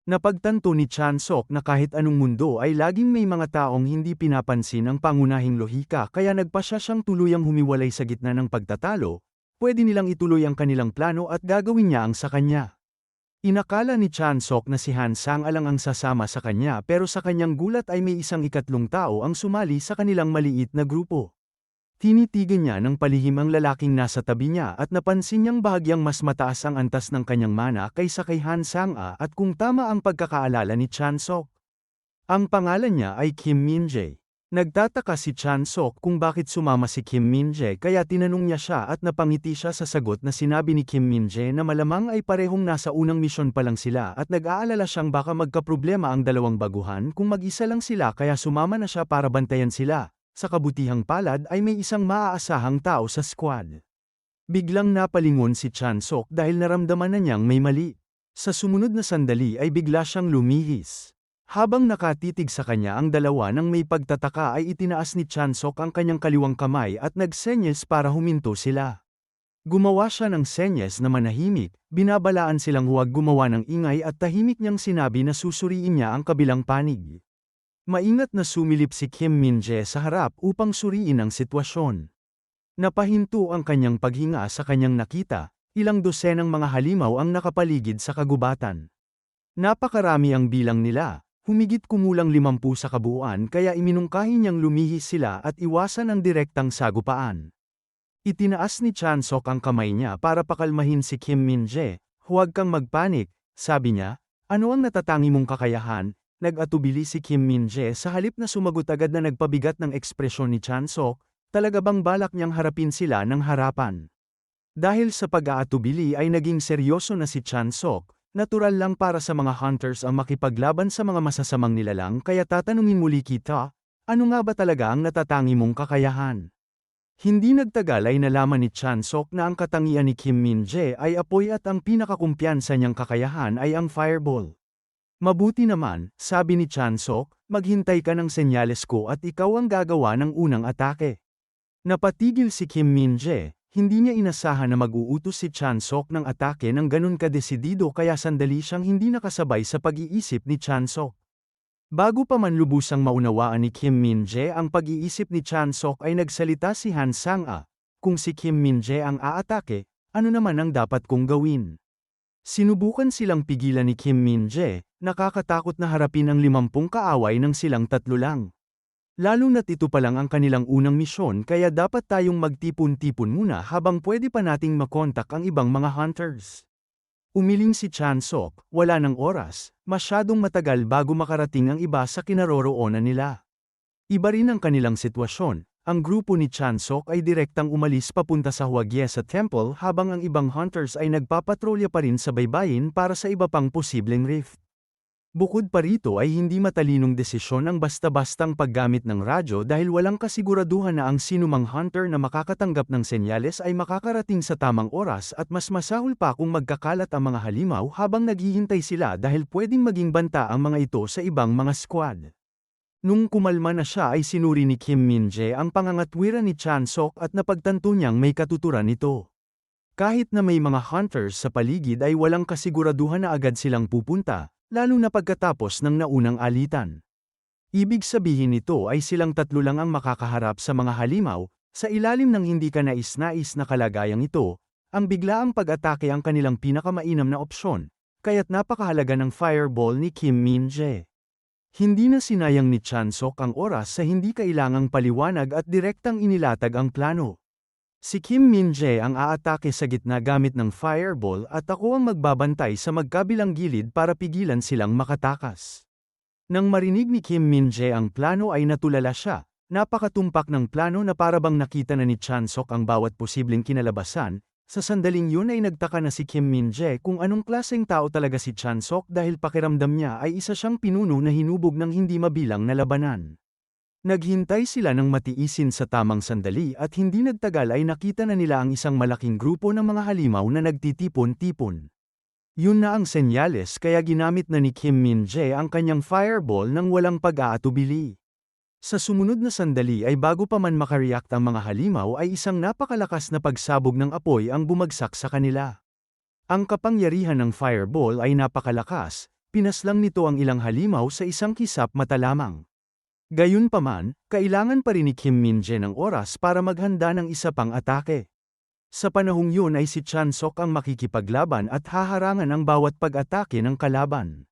Napagtanto ni Chansok na kahit anong mundo ay laging may mga taong hindi pinapansin ang pangunahing lohika kaya nagpasya siyang tuluyang humiwalay sa gitna ng pagtatalo. Pwede nilang ituloy ang kanilang plano at gagawin niya ang sa kanya. Inakala ni Chansok na si Han Sang-a ang sasama sa kanya pero sa kanyang gulat ay may isang ikatlong tao ang sumali sa kanilang maliit na grupo. Tinitigan niya ng palihim ang lalaking nasa tabi niya at napansin niyang bahagyang mas mataas ang antas ng kanyang mana kaysa kay Han Sang-a at kung tama ang pagkakaalala ni Chansok. Ang pangalan niya ay Kim Min-jae. Nagtataka si Chansok kung bakit sumama si Kim Min-jae kaya tinanong niya siya at napangiti siya sa sagot na sinabi ni Kim Min-jae na malamang ay parehong nasa unang misyon pa lang sila at nag-aalala siyang baka magkaproblema ang dalawang baguhan kung mag-isa lang sila kaya sumama na siya para bantayan sila. Sa kabutihang palad ay may isang maaasahang tao sa squad. Biglang napalingon si Chansok dahil naramdaman na niyang may mali. Sa sumunod na sandali ay bigla siyang lumihis. Habang nakatitig sa kanya ang dalawa nang may pagtataka ay itinaas ni Chansok ang kanyang kaliwang kamay at nagsenyes para huminto sila. Gumawa siya ng senyes na manahimik, binabalaan silang huwag gumawa ng ingay at tahimik niyang sinabi na susuriin niya ang kabilang panig. Maingat na sumilip si Kim Min-jae sa harap upang suriin ang sitwasyon. Napahinto ang kanyang paghinga sa kanyang nakita, ilang dosenang mga halimaw ang nakapaligid sa kagubatan. Napakarami ang bilang nila. Humigit kumulang 50 sa kabuuan kaya iminungkahi niyang lumihis sila at iwasan ang direktang sagupaan. Itinaas ni Chansok ang kamay niya para pakalmahin si Kim Min-jae. "Huwag kang magpanik," sabi niya. "Ano ang natatangi mong kakayahan?" Nag-atubili si Kim Min-jae sa halip na sumagot agad na nagpabigat ng ekspresyon ni Chansok. Talaga bang balak niyang harapin sila ng harapan? Dahil sa pag-aatubili ay naging seryoso na si Chansok. Natural lang para sa mga hunters ang makipaglaban sa mga masasamang nilalang kaya tatanungin muli kita, ano nga ba talaga ang natatangi mong kakayahan? Hindi nagtagal ay nalaman ni Chansok na ang katangian ni Kim Min-jae ay apoy at ang pinakakumpiyansa niyang kakayahan ay ang fireball. Mabuti naman, sabi ni Chansok, maghintay ka ng senyales ko at ikaw ang gagawa ng unang atake. Napatigil si Kim Min-jae. Hindi niya inasahan na mag-uutos si Chansok ng atake ng ganun kadesidido kaya sandali siyang hindi nakasabay sa pag-iisip ni Chansok. Bago pa man lubusang maunawaan ni Kim Min-jae ang pag-iisip ni Chansok ay nagsalita si Han Sang-a. Kung si Kim Min-jae ang aatake, ano naman ang dapat kong gawin? Sinubukan silang pigilan ni Kim Min-jae, nakakatakot na harapin ang 50 kaaway ng silang tatlo lang. Lalo na't ito pa lang ang kanilang unang misyon kaya dapat tayong magtipon-tipon muna habang pwede pa nating makontak ang ibang mga hunters. Umiling si Chansok, wala ng oras, masyadong matagal bago makarating ang iba sa kinaroroonan nila. Iba rin ang kanilang sitwasyon, ang grupo ni Chansok ay direktang umalis papunta sa Wagyesa Temple habang ang ibang hunters ay nagpapatrolya pa rin sa baybayin para sa iba pang posibleng rift. Bukod pa rito ay hindi matalinong desisyon ang basta-bastang paggamit ng radyo dahil walang kasiguraduhan na ang sinumang hunter na makakatanggap ng senyales ay makakarating sa tamang oras at mas masahol pa kung magkakalat ang mga halimaw habang naghihintay sila dahil pwedeng maging banta ang mga ito sa ibang mga squad. Nung kumalma na siya ay sinuri ni Kim Min-jae ang pangangatwiran ni Chan-sok at napagtanto niyang may katuturan ito. Kahit na may mga hunters sa paligid ay walang kasiguraduhan na agad silang pupunta, lalo na pagkatapos ng naunang alitan. Ibig sabihin nito ay silang tatlo lang ang makakaharap sa mga halimaw, sa ilalim ng hindi kanais-nais na kalagayang ito, ang biglaang pag-atake ang kanilang pinakamainam na opsyon, kaya't napakahalaga ng fireball ni Kim Min-jae. Hindi na sinayang ni Chan-sok ang oras sa hindi kailangang paliwanag at direktang inilatag ang plano. Si Kim Min-jae ang aatake sa gitna gamit ng fireball at ako ang magbabantay sa magkabilang gilid para pigilan silang makatakas. Nang marinig ni Kim Min-jae ang plano ay natulala siya, napakatumpak ng plano na parabang nakita na ni Chan-sok ang bawat posibleng kinalabasan, sa sandaling yun ay nagtaka na si Kim Min-jae kung anong klaseng tao talaga si Chan-sok dahil pakiramdam niya ay isa siyang pinuno na hinubog ng hindi mabilang na labanan. Naghintay sila ng matiisin sa tamang sandali at hindi nagtagal ay nakita na nila ang isang malaking grupo ng mga halimaw na nagtitipon-tipon. Yun na ang senyales kaya ginamit na ni Kim Min-jae ang kanyang fireball nang walang pag-aatubili. Sa sumunod na sandali ay bago pa man makareact ang mga halimaw ay isang napakalakas na pagsabog ng apoy ang bumagsak sa kanila. Ang kapangyarihan ng fireball ay napakalakas, pinaslang nito ang ilang halimaw sa isang kisap mata lamang. Gayunpaman, kailangan pa rin ni Kim Min-jae ng oras para maghanda ng isa pang atake. Sa panahong yun ay si Chan-sok ang makikipaglaban at haharangan ang bawat pag-atake ng kalaban.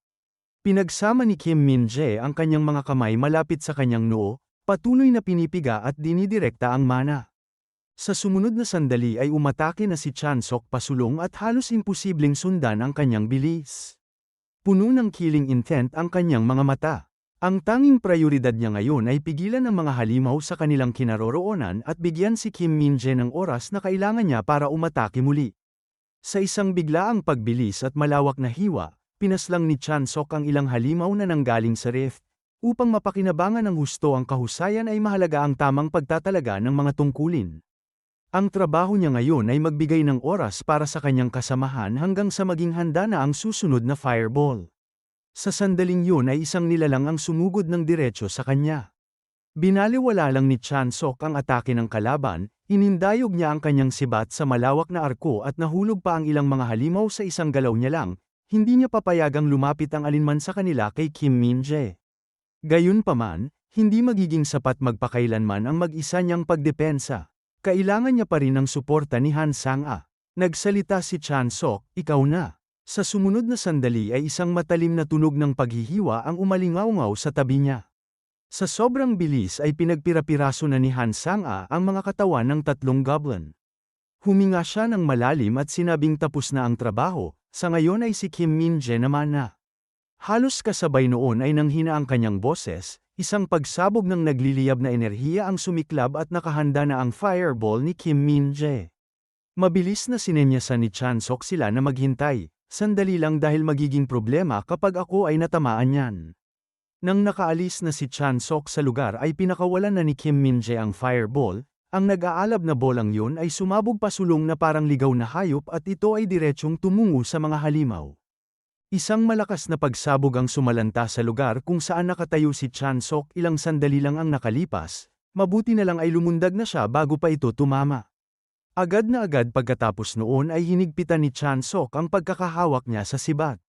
Pinagsama ni Kim Min-jae ang kanyang mga kamay malapit sa kanyang noo, patuloy na pinipiga at dinidirekta ang mana. Sa sumunod na sandali ay umatake na si Chan-sok pasulong at halos imposibleng sundan ang kanyang bilis. Puno ng killing intent ang kanyang mga mata. Ang tanging prioridad niya ngayon ay pigilan ang mga halimaw sa kanilang kinaroroonan at bigyan si Kim Min-jae ng oras na kailangan niya para umatake muli. Sa isang biglaang pagbilis at malawak na hiwa, pinaslang ni Chan-sok ang ilang halimaw na nanggaling sa rift. Upang mapakinabangan ng husto ang kahusayan ay mahalaga ang tamang pagtatalaga ng mga tungkulin. Ang trabaho niya ngayon ay magbigay ng oras para sa kanyang kasamahan hanggang sa maging handa na ang susunod na fireball. Sa sandaling yun ay isang nilalang ang sumugod ng diretso sa kanya. Binaliwala lang ni Chan-sok ang atake ng kalaban, inindayog niya ang kanyang sibat sa malawak na arko at nahulog pa ang ilang mga halimaw sa isang galaw niya lang, hindi niya papayagang lumapit ang alinman sa kanila kay Kim Min-jae. Gayunpaman, hindi magiging sapat magpakailanman ang mag-isa niyang pagdepensa. Kailangan niya pa rin ng suporta ni Han Sang-a. Nagsalita si Chan-sok, ikaw na. Sa sumunod na sandali ay isang matalim na tunog ng paghihiwa ang umalingaw-ngaw sa tabi niya. Sa sobrang bilis ay pinagpira-piraso na ni Han Sang-a ang mga katawan ng tatlong goblin. Huminga siya ng malalim at sinabing tapos na ang trabaho, sa ngayon ay si Kim Min-jae naman na. Halos kasabay noon ay nanghina ang kanyang boses, isang pagsabog ng nagliliyab na enerhiya ang sumiklab at nakahanda na ang fireball ni Kim Min-jae. Mabilis na sinenyasan ni Chan-sok sila na maghintay. Sandali lang dahil magiging problema kapag ako ay natamaan niyan. Nang nakaalis na si Chan-sok sa lugar ay pinakawalan na ni Kim Min-jae ang fireball, ang nag-aalab na bolang yun ay sumabog pasulong na parang ligaw na hayop at ito ay diretsyong tumungo sa mga halimaw. Isang malakas na pagsabog ang sumalanta sa lugar kung saan nakatayo si Chan-sok ilang sandali lang ang nakalipas, mabuti na lang ay lumundag na siya bago pa ito tumama. Agad na agad pagkatapos noon ay hinigpitan ni Chan-sok ang pagkakahawak niya sa sibat.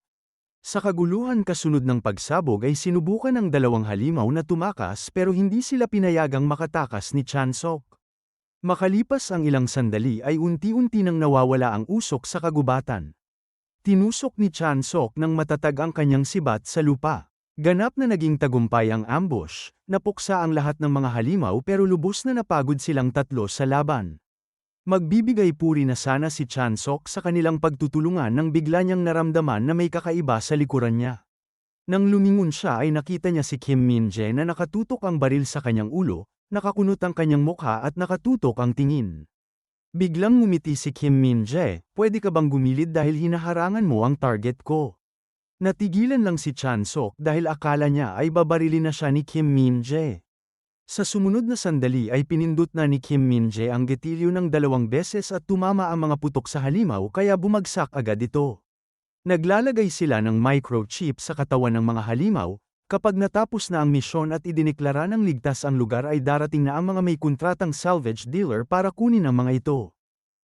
Sa kaguluhan kasunod ng pagsabog ay sinubukan ng dalawang halimaw na tumakas pero hindi sila pinayagang makatakas ni Chan-sok. Makalipas ang ilang sandali ay unti-unti nang nawawala ang usok sa kagubatan. Tinusok ni Chan-sok ng matatag ang kanyang sibat sa lupa. Ganap na naging tagumpay ang ambush, napuksa ang lahat ng mga halimaw pero lubos na napagod silang tatlo sa laban. Magbibigay puri na sana si Chan-sok sa kanilang pagtutulungan nang bigla niyang naramdaman na may kakaiba sa likuran niya. Nang lumingon siya ay nakita niya si Kim Min-jae na nakatutok ang baril sa kanyang ulo, nakakunot ang kanyang mukha at nakatutok ang tingin. Biglang ngumiti si Kim Min-jae, pwede ka bang gumilid dahil hinaharangan mo ang target ko? Natigilan lang si Chan-sok dahil akala niya ay babarilin na siya ni Kim Min-jae. Sa sumunod na sandali ay pinindot na ni Kim Min-jae ang gatilyo ng 2 beses at tumama ang mga putok sa halimaw kaya bumagsak agad ito. Naglalagay sila ng microchip sa katawan ng mga halimaw, kapag natapos na ang misyon at idineklara ng ligtas ang lugar ay darating na ang mga may kontratang salvage dealer para kunin ang mga ito.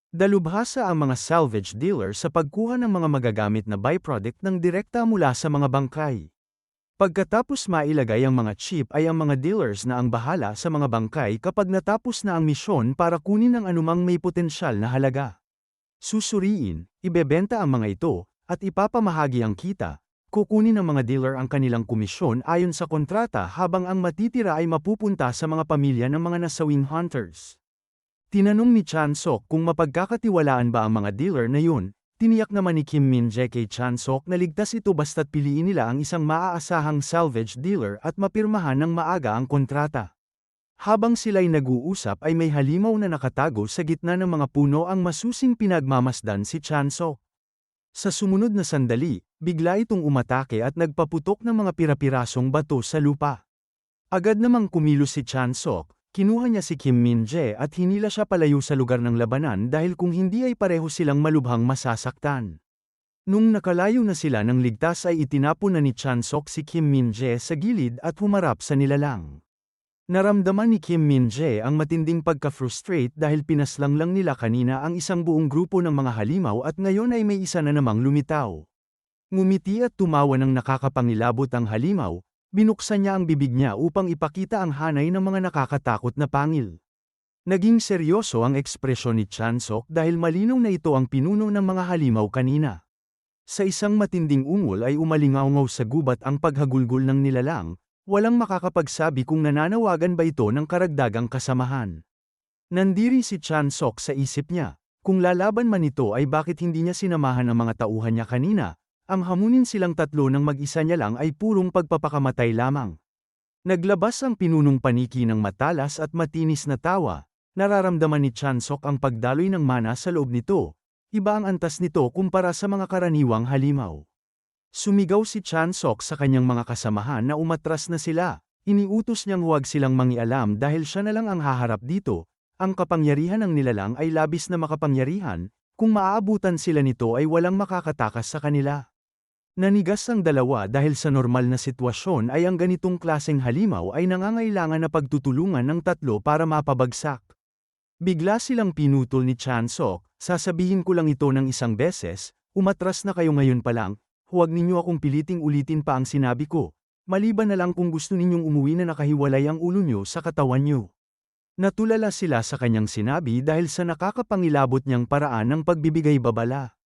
Dalubhasa ang mga salvage dealer sa pagkuha ng mga magagamit na byproduct ng direkta mula sa mga bangkay. Pagkatapos mailagay ang mga chip ay ang mga dealers na ang bahala sa mga bangkay kapag natapos na ang misyon para kunin ang anumang may potensyal na halaga. Susuriin, ibebenta ang mga ito, at ipapamahagi ang kita. Kukunin ng mga dealer ang kanilang komisyon ayon sa kontrata habang ang matitira ay mapupunta sa mga pamilya ng mga nasawing hunters. Tinanong ni Chan-sok kung mapagkakatiwalaan ba ang mga dealer na yun. Tiniyak naman ni Kim Min-jae kay Chan-sok na ligtas ito basta't piliin nila ang isang maaasahang salvage dealer at mapirmahan ng maaga ang kontrata. Habang sila'y nag-uusap ay may halimaw na nakatago sa gitna ng mga puno ang masusing pinagmamasdan si Chan-sok. Sa sumunod na sandali, bigla itong umatake at nagpaputok ng mga pirapirasong bato sa lupa. Agad namang kumilos si Chan-sok. Kinuha niya si Kim Min-jae at hinila siya palayo sa lugar ng labanan dahil kung hindi ay pareho silang malubhang masasaktan. Nung nakalayo na sila ng ligtas ay itinapon na ni Chan-sok si Kim Min-jae sa gilid at humarap sa nilalang. Naramdaman ni Kim Min-jae ang matinding pagka-frustrate dahil pinaslang lang nila kanina ang isang buong grupo ng mga halimaw at ngayon ay may isa na namang lumitaw. Ngumiti at tumawa ng nakakapangilabot ang halimaw. Binuksan niya ang bibig niya upang ipakita ang hanay ng mga nakakatakot na pangil. Naging seryoso ang ekspresyon ni Chan-sok dahil malinaw na ito ang pinuno ng mga halimaw kanina. Sa isang matinding ungol ay umalingaw sa gubat ang paghagulgol ng nilalang, walang makakapagsabi kung nananawagan ba ito ng karagdagang kasamahan. Nandiri si Chan-sok sa isip niya, kung lalaban man ito ay bakit hindi niya sinamahan ang mga tauhan niya kanina. Ang hamunin silang tatlo ng mag-isa niya lang ay purong pagpapakamatay lamang. Naglabas ang pinunong paniki ng matalas at matinis na tawa, nararamdaman ni Chan-sok ang pagdaloy ng mana sa loob nito, iba ang antas nito kumpara sa mga karaniwang halimaw. Sumigaw si Chan-sok sa kanyang mga kasamahan na umatras na sila, iniutos niyang huwag silang mangialam dahil siya na lang ang haharap dito, ang kapangyarihan ng nilalang ay labis na makapangyarihan, kung maaabutan sila nito ay walang makakatakas sa kanila. Nanigas ang dalawa dahil sa normal na sitwasyon ay ang ganitong klaseng halimaw ay nangangailangan na pagtutulungan ng tatlo para mapabagsak. Bigla silang pinutol ni Chan-sok, sasabihin ko lang ito ng 1 beses, umatras na kayo ngayon pa lang, huwag ninyo akong piliting ulitin pa ang sinabi ko, maliban na lang kung gusto ninyong umuwi na nakahiwalay ang ulo nyo sa katawan nyo. Natulala sila sa kanyang sinabi dahil sa nakakapangilabot niyang paraan ng pagbibigay babala.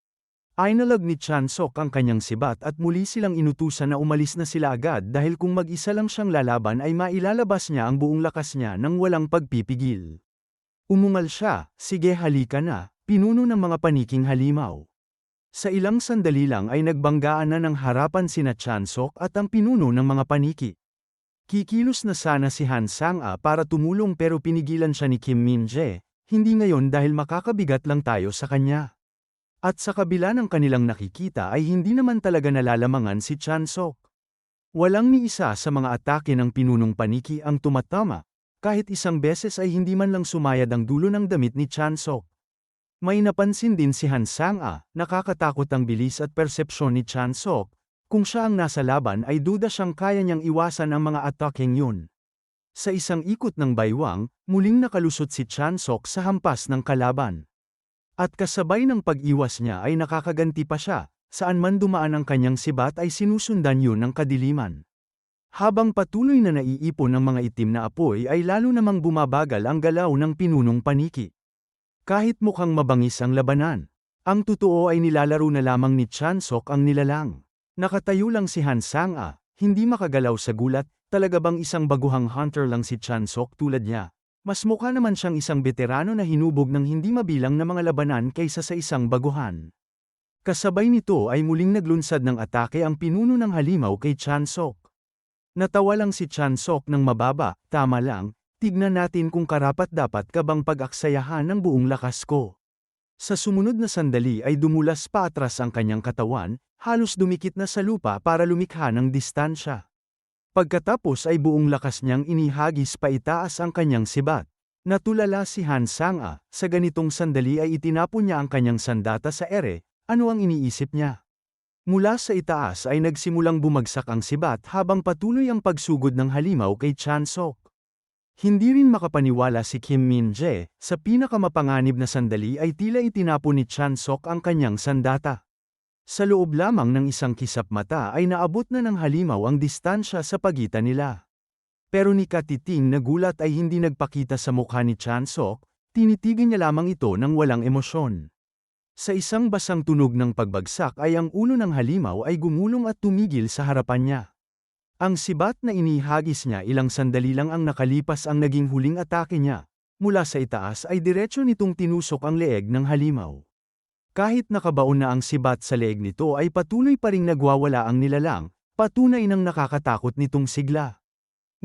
Inalag ni Chan-sok ang kanyang sibat at muli silang inutusan na umalis na sila agad dahil kung mag-isa lang siyang lalaban ay mailalabas niya ang buong lakas niya nang walang pagpipigil. Umungal siya, sige halika na, pinuno ng mga paniking halimaw. Sa ilang sandali lang ay nagbanggaan na ng harapan sina Chan-sok at ang pinuno ng mga paniki. Kikilos na sana si Han Sang-a para tumulong pero pinigilan siya ni Kim Min-jae, hindi ngayon dahil makakabigat lang tayo sa kanya. At sa kabila ng kanilang nakikita ay hindi naman talaga nalalamangan si Chan-sok. Walang ni isa sa mga atake ng pinunong paniki ang tumatama, kahit 1 beses ay hindi man lang sumayad ang dulo ng damit ni Chan-sok. May napansin din si Han Sang-a, nakakatakot ang bilis at persepsyon ni Chan-sok, kung siya ang nasa laban ay duda siyang kaya niyang iwasan ang mga atakeng yun. Sa isang ikot ng baywang, muling nakalusot si Chan-sok sa hampas ng kalaban. At kasabay ng pag-iwas niya ay nakakaganti pa siya, saan man dumaan ang kanyang sibat ay sinusundan yun ng kadiliman. Habang patuloy na naiipon ng mga itim na apoy ay lalo namang bumabagal ang galaw ng pinunong paniki. Kahit mukhang mabangis ang labanan, ang totoo ay nilalaro na lamang ni Chan-sok ang nilalang. Nakatayo lang si Han Sang-a, hindi makagalaw sa gulat, talaga bang isang baguhang hunter lang si Chan-sok tulad niya? Mas mukha naman siyang isang veterano na hinubog ng hindi mabilang na mga labanan kaysa sa isang baguhan. Kasabay nito ay muling naglunsad ng atake ang pinuno ng halimaw kay Chan-sok. Natawa lang si Chan-sok ng mababa, tama lang, tignan natin kung karapat-dapat ka bang pag-aksayahan ng buong lakas ko. Sa sumunod na sandali ay dumulas paatras ang kanyang katawan, halos dumikit na sa lupa para lumikha ng distansya. Pagkatapos ay buong lakas niyang inihagis paitaas ang kanyang sibat. Natulala si Han Sang-a, sa ganitong sandali ay itinapon niya ang kanyang sandata sa ere, ano ang iniisip niya? Mula sa itaas ay nagsimulang bumagsak ang sibat habang patuloy ang pagsugod ng halimaw kay Chan-sok. Hindi rin makapaniwala si Kim Min-jae, sa pinakamapanganib na sandali ay tila itinapon ni Chan-sok ang kanyang sandata. Sa loob lamang ng isang kisap mata ay naabot na ng halimaw ang distansya sa pagitan nila. Pero ni Katiting na gulat ay hindi nagpakita sa mukha ni Chan-sok, tinitigan niya lamang ito ng walang emosyon. Sa isang basang tunog ng pagbagsak ay ang ulo ng halimaw ay gumulong at tumigil sa harapan niya. Ang sibat na inihagis niya ilang sandali lang ang nakalipas ang naging huling atake niya. Mula sa itaas ay diretso nitong tinusok ang leeg ng halimaw. Kahit nakabaon na ang sibat sa leeg nito ay patuloy pa ring nagwawala ang nilalang, patunay ng nakakatakot nitong sigla.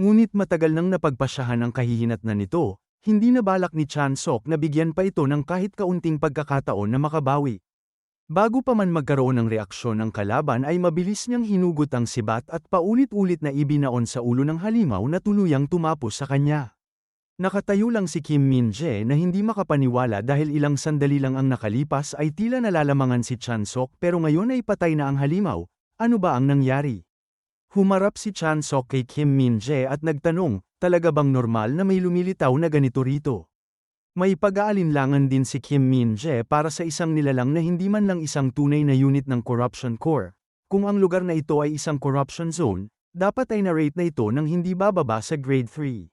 Ngunit matagal nang napagpasyahan ang kahihinatnan nito, hindi na balak ni Chan-sok na bigyan pa ito ng kahit kaunting pagkakataon na makabawi. Bago pa man magkaroon ng reaksyon ang kalaban ay mabilis niyang hinugot ang sibat at paulit-ulit na ibinaon sa ulo ng halimaw na tuluyang tumapos sa kanya. Nakatayo lang si Kim Min-jae na hindi makapaniwala dahil ilang sandali lang ang nakalipas ay tila nalalamangan si Chan-sok pero ngayon ay patay na ang halimaw, ano ba ang nangyari? Humarap si Chan-sok kay Kim Min-jae at nagtanong, talaga bang normal na may lumilitaw na ganito rito? May pag-aalinlangan din si Kim Min-jae para sa isang nilalang na hindi man lang isang tunay na unit ng Corruption Corps. Kung ang lugar na ito ay isang corruption zone, dapat ay na-rate na ito ng hindi bababa sa grade 3.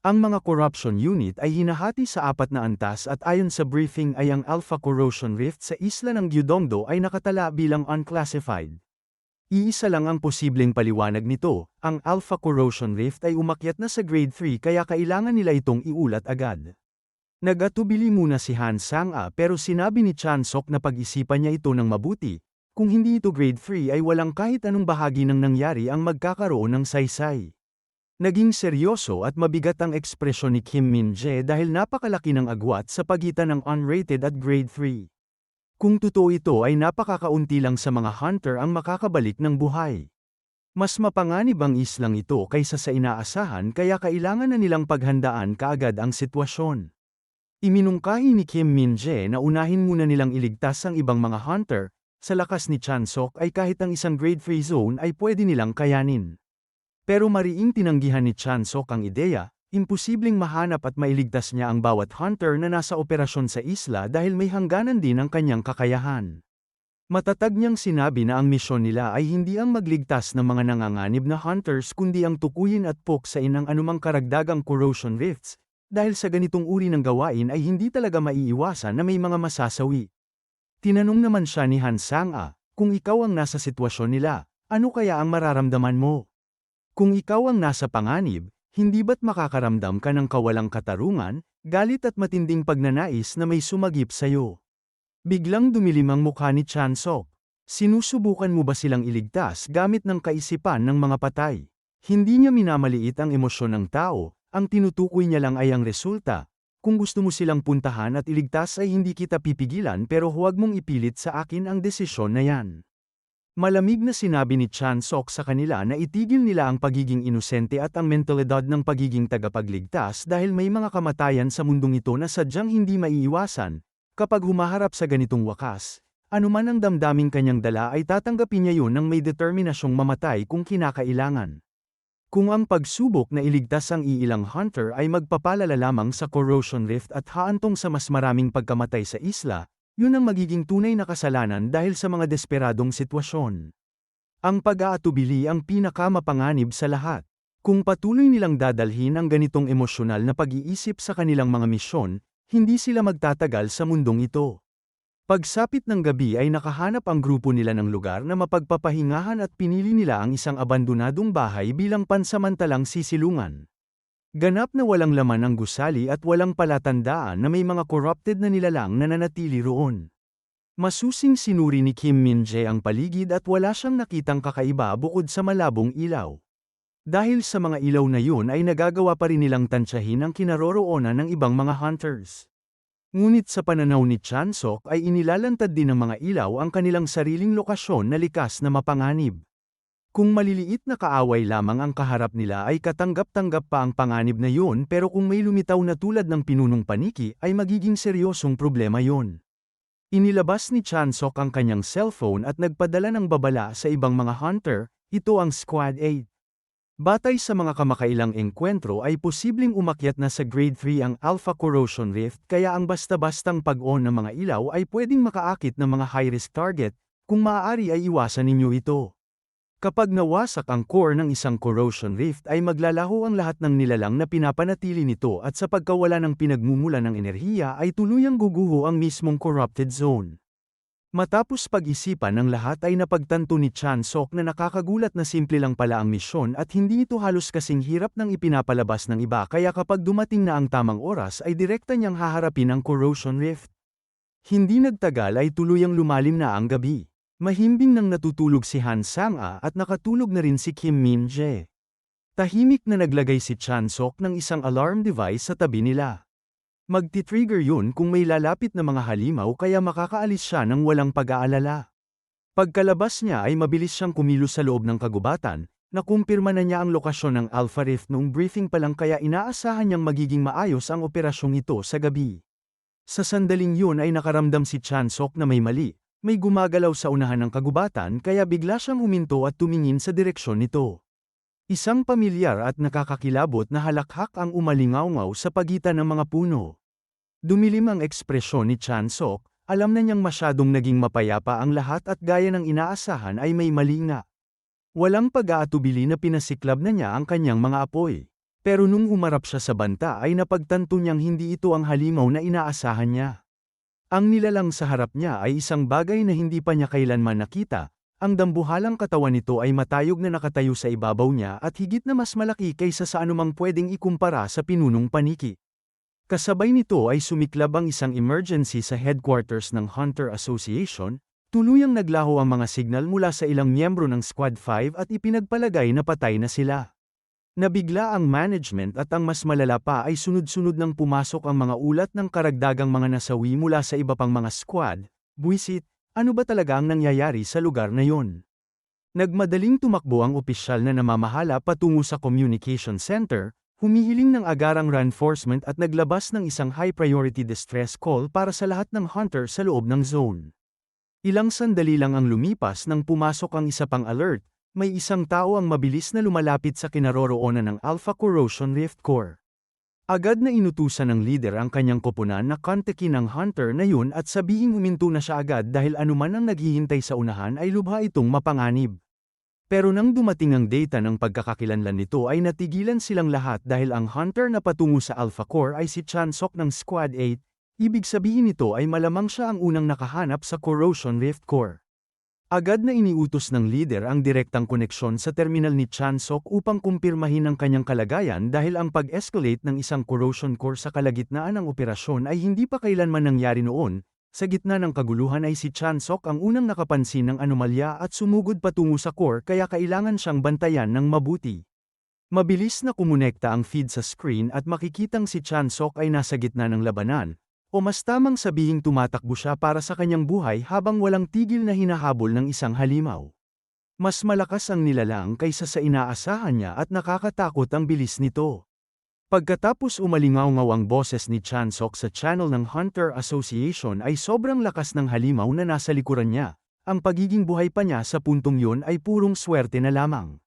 Ang mga corruption unit ay hinahati sa 4 na antas at ayon sa briefing ay ang Alpha Corrosion Rift sa isla ng Gyeongdo ay nakatala bilang unclassified. Iisa lang ang posibleng paliwanag nito, ang Alpha Corrosion Rift ay umakyat na sa grade 3 kaya kailangan nila itong iulat agad. Nagatubili muna si Han Sang-a pero sinabi ni Chan-sok na pag-isipan niya ito ng mabuti, kung hindi ito grade 3 ay walang kahit anong bahagi ng nangyari ang magkakaroon ng saysay. Naging seryoso at mabigat ang ekspresyon ni Kim Min-jae dahil napakalaki ng agwat sa pagitan ng unrated at grade 3. Kung totoo ito ay napakakaunti lang sa mga hunter ang makakabalik ng buhay. Mas mapanganib ang islang ito kaysa sa inaasahan kaya kailangan na nilang paghandaan kaagad ang sitwasyon. Iminungkahi ni Kim Min-jae na unahin muna nilang iligtas ang ibang mga hunter, sa lakas ni Chan-sok ay kahit ang isang grade 3 zone ay pwede nilang kayanin. Pero mariing tinanggihan ni Chan-sok ang ideya, imposibleng mahanap at mailigtas niya ang bawat hunter na nasa operasyon sa isla dahil may hangganan din ang kanyang kakayahan. Matatag niyang sinabi na ang misyon nila ay hindi ang magligtas ng mga nanganganib na hunters kundi ang tukuyin at puksain ang anumang karagdagang corrosion rifts, dahil sa ganitong uri ng gawain ay hindi talaga maiiwasan na may mga masasawi. Tinanong naman siya ni Han Sang-a, kung ikaw ang nasa sitwasyon nila, ano kaya ang mararamdaman mo? Kung ikaw ang nasa panganib, hindi ba't makakaramdam ka ng kawalang katarungan, galit at matinding pagnanais na may sumagip sa'yo? Biglang dumilim ang mukha ni Chan-sok. Sinusubukan mo ba silang iligtas gamit ng kaisipan ng mga patay? Hindi niya minamaliit ang emosyon ng tao, ang tinutukoy niya lang ay ang resulta. Kung gusto mo silang puntahan at iligtas ay hindi kita pipigilan pero huwag mong ipilit sa akin ang desisyon na yan. Malamig na sinabi ni Chan-sok sa kanila na itigil nila ang pagiging inosente at ang mentalidad ng pagiging tagapagligtas dahil may mga kamatayan sa mundong ito na sadyang hindi maiiwasan. Kapag humaharap sa ganitong wakas, anuman ang damdaming kanyang dala ay tatanggapin niya yun ng may determinasyong mamatay kung kinakailangan. Kung ang pagsubok na iligtas ang iilang hunter ay magpapalala lamang sa corrosion rift at haantong sa mas maraming pagkamatay sa isla, yun ang magiging tunay na kasalanan dahil sa mga desperadong sitwasyon. Ang pag-aatubili ang pinakamapanganib sa lahat. Kung patuloy nilang dadalhin ang ganitong emosyonal na pag-iisip sa kanilang mga misyon, hindi sila magtatagal sa mundong ito. Pagsapit ng gabi ay nakahanap ang grupo nila ng lugar na mapagpapahingahan at pinili nila ang isang abandonadong bahay bilang pansamantalang sisilungan. Ganap na walang laman ang gusali at walang palatandaan na may mga corrupted na nilalang na nanatili roon. Masusing sinuri ni Kim Min-jae ang paligid at wala siyang nakitang kakaiba bukod sa malabong ilaw. Dahil sa mga ilaw na yun ay nagagawa pa rin nilang tansyahin ang kinaroroonan ng ibang mga hunters. Ngunit sa pananaw ni Chansok ay inilalantad din ng mga ilaw ang kanilang sariling lokasyon na likas na mapanganib. Kung maliliit na kaaway lamang ang kaharap nila ay katanggap-tanggap pa ang panganib na yun, pero kung may lumitaw na tulad ng pinunong paniki ay magiging seryosong problema yun. Inilabas ni Chansok ang kanyang cellphone at nagpadala ng babala sa ibang mga hunter, ito ang Squad 8. Batay sa mga kamakailang engkwentro ay posibleng umakyat na sa Grade 3 ang Alpha Corrosion Rift, kaya ang basta-bastang pag-on ng mga ilaw ay pwedeng makaakit ng mga high-risk target, kung maaari ay iwasan ninyo ito. Kapag nawasak ang core ng isang corrosion rift ay maglalaho ang lahat ng nilalang na pinapanatili nito, at sa pagkawala ng pinagmumula ng enerhiya ay tuluyang guguho ang mismong corrupted zone. Matapos pag-isipan ng lahat ay napagtanto ni Chansok na nakakagulat na simple lang pala ang misyon at hindi ito halos kasing hirap ng ipinapalabas ng iba, kaya kapag dumating na ang tamang oras ay direkta niyang haharapin ang corrosion rift. Hindi nagtagal ay tuluyang lumalim na ang gabi. Mahimbing nang natutulog si Han Sang-a at nakatulog na rin si Kim Min-jae. Tahimik na naglagay si Chansok ng isang alarm device sa tabi nila. Magti-trigger yun kung may lalapit na mga halimaw, kaya makakaalis siya ng walang pag-aalala. Pagkalabas niya ay mabilis siyang kumilos sa loob ng kagubatan, nakumpirma na niya ang lokasyon ng Alpha Rift noong briefing pa lang, kaya inaasahan niyang magiging maayos ang operasyong ito sa gabi. Sa sandaling yun ay nakaramdam si Chansok na may mali. May gumagalaw sa unahan ng kagubatan, kaya bigla siyang huminto at tumingin sa direksyon nito. Isang pamilyar at nakakakilabot na halakhak ang umalingaw-ngaw sa pagitan ng mga puno. Dumilim ang ekspresyon ni Chansok, alam na niyang masyadong naging mapayapa ang lahat at gaya ng inaasahan ay may mali nga. Walang pag-aatubili na pinasiklab na niya ang kanyang mga apoy. Pero nung humarap siya sa banta ay napagtanto niyang hindi ito ang halimaw na inaasahan niya. Ang nilalang sa harap niya ay isang bagay na hindi pa niya kailanman nakita. Ang dambuhalang katawan nito ay matayog na nakatayo sa ibabaw niya at higit na mas malaki kaysa sa anumang pwedeng ikumpara sa pinunong paniki. Kasabay nito ay sumiklab ang isang emergency sa headquarters ng Hunter Association, tuluyang naglaho ang mga signal mula sa ilang miyembro ng Squad 5 at ipinagpalagay na patay na sila. Nabigla ang management at ang mas malala pa ay sunod-sunod nang pumasok ang mga ulat ng karagdagang mga nasawi mula sa iba pang mga squad. Buwisit, ano ba talaga ang nangyayari sa lugar na yon? Nagmadaling tumakbo ang opisyal na namamahala patungo sa communication center, humihiling ng agarang reinforcement at naglabas ng isang high-priority distress call para sa lahat ng hunter sa loob ng zone. Ilang sandali lang ang lumipas nang pumasok ang isa pang alert. May isang tao ang mabilis na lumalapit sa kinaroroonan ng Alpha Corrosion Rift Core. Agad na inutusan ng leader ang kanyang koponan na kontakin ang hunter na yun at sabihing huminto na siya agad dahil anuman ang naghihintay sa unahan ay lubha itong mapanganib. Pero nang dumating ang data ng pagkakakilanlan nito ay natigilan silang lahat dahil ang hunter na patungo sa Alpha Core ay si Chansok ng Squad 8, ibig sabihin nito ay malamang siya ang unang nakahanap sa Corrosion Rift Core. Agad na iniutos ng leader ang direktang koneksyon sa terminal ni Chansok upang kumpirmahin ang kanyang kalagayan dahil ang pag-escalate ng isang corrosion core sa kalagitnaan ng operasyon ay hindi pa kailanman nangyari noon. Sa gitna ng kaguluhan ay si Chansok ang unang nakapansin ng anomalya at sumugod patungo sa core, kaya kailangan siyang bantayan ng mabuti. Mabilis na kumonekta ang feed sa screen at makikitang si Chansok ay nasa gitna ng labanan. O mas tamang sabihing tumatakbo siya para sa kanyang buhay habang walang tigil na hinahabol ng isang halimaw. Mas malakas ang nilalang kaysa sa inaasahan niya at nakakatakot ang bilis nito. Pagkatapos umalingaw-ngaw ang boses ni Chansok sa channel ng Hunter Association ay sobrang lakas ng halimaw na nasa likuran niya. Ang pagiging buhay pa niya sa puntong yun ay purong swerte na lamang.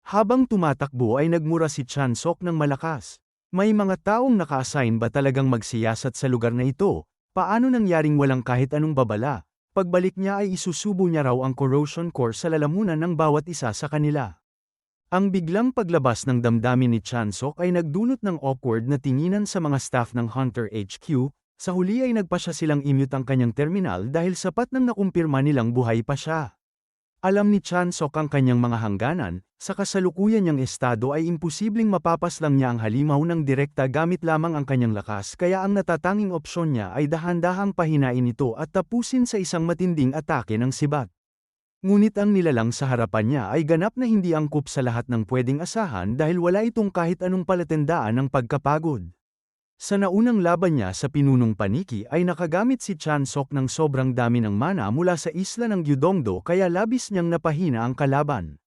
Habang tumatakbo ay nagmura si Chansok ng malakas. May mga taong naka-assign ba talagang magsiyasat sa lugar na ito? Paano nangyaring walang kahit anong babala? Pagbalik niya ay isusubo niya raw ang corrosion core sa lalamunan ng bawat isa sa kanila. Ang biglang paglabas ng damdamin ni Chansok ay nagdulot ng awkward na tinginan sa mga staff ng Hunter HQ. Sa huli ay nagpasya silang i-mute ang kanyang terminal dahil sapat nang nakumpirma nilang buhay pa siya. Alam ni Chansok ang kanyang mga hangganan, sa kasalukuyan niyang estado ay imposibleng mapapaslang niya ang halimaw ng direkta gamit lamang ang kanyang lakas, kaya ang natatanging opsyon niya ay dahan-dahang pahinain ito at tapusin sa isang matinding atake ng sibat. Ngunit ang nilalang sa harapan niya ay ganap na hindi angkop sa lahat ng pwedeng asahan dahil wala itong kahit anong palatandaan ng pagkapagod. Sa naunang laban niya sa pinunong paniki ay nakagamit si Chansok ng sobrang dami ng mana mula sa isla ng Gyudongdo kaya labis niyang napahina ang kalaban.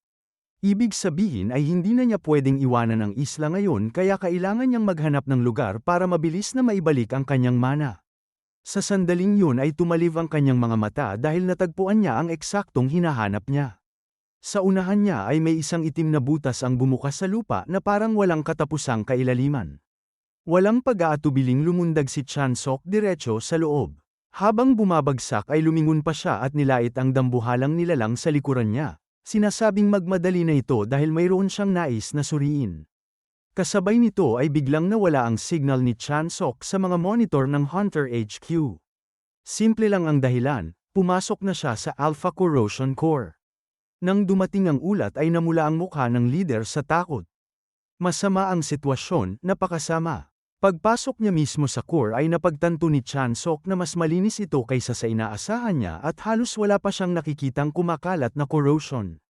Ibig sabihin ay hindi na niya pwedeng iwanan ang isla ngayon kaya kailangan niyang maghanap ng lugar para mabilis na maibalik ang kanyang mana. Sa sandaling yun ay tumalib ang kanyang mga mata dahil natagpuan niya ang eksaktong hinahanap niya. Sa unahan niya ay may isang itim na butas ang bumukas sa lupa na parang walang katapusang kailaliman. Walang pag-aatubiling lumundag si Chansok diretso sa loob. Habang bumabagsak ay lumingon pa siya at nilait ang dambuhalang nilalang sa likuran niya. Sinasabing magmadali na ito dahil mayroon siyang nais na suriin. Kasabay nito ay biglang nawala ang signal ni Chansok sa mga monitor ng Hunter HQ. Simple lang ang dahilan, pumasok na siya sa Alpha Corrosion Core. Nang dumating ang ulat ay namula ang mukha ng leader sa takot. Masama ang sitwasyon, napakasama. Pagpasok niya mismo sa core ay napagtanto ni Chansok na mas malinis ito kaysa sa inaasahan niya at halos wala pa siyang nakikitang kumakalat na corrosion.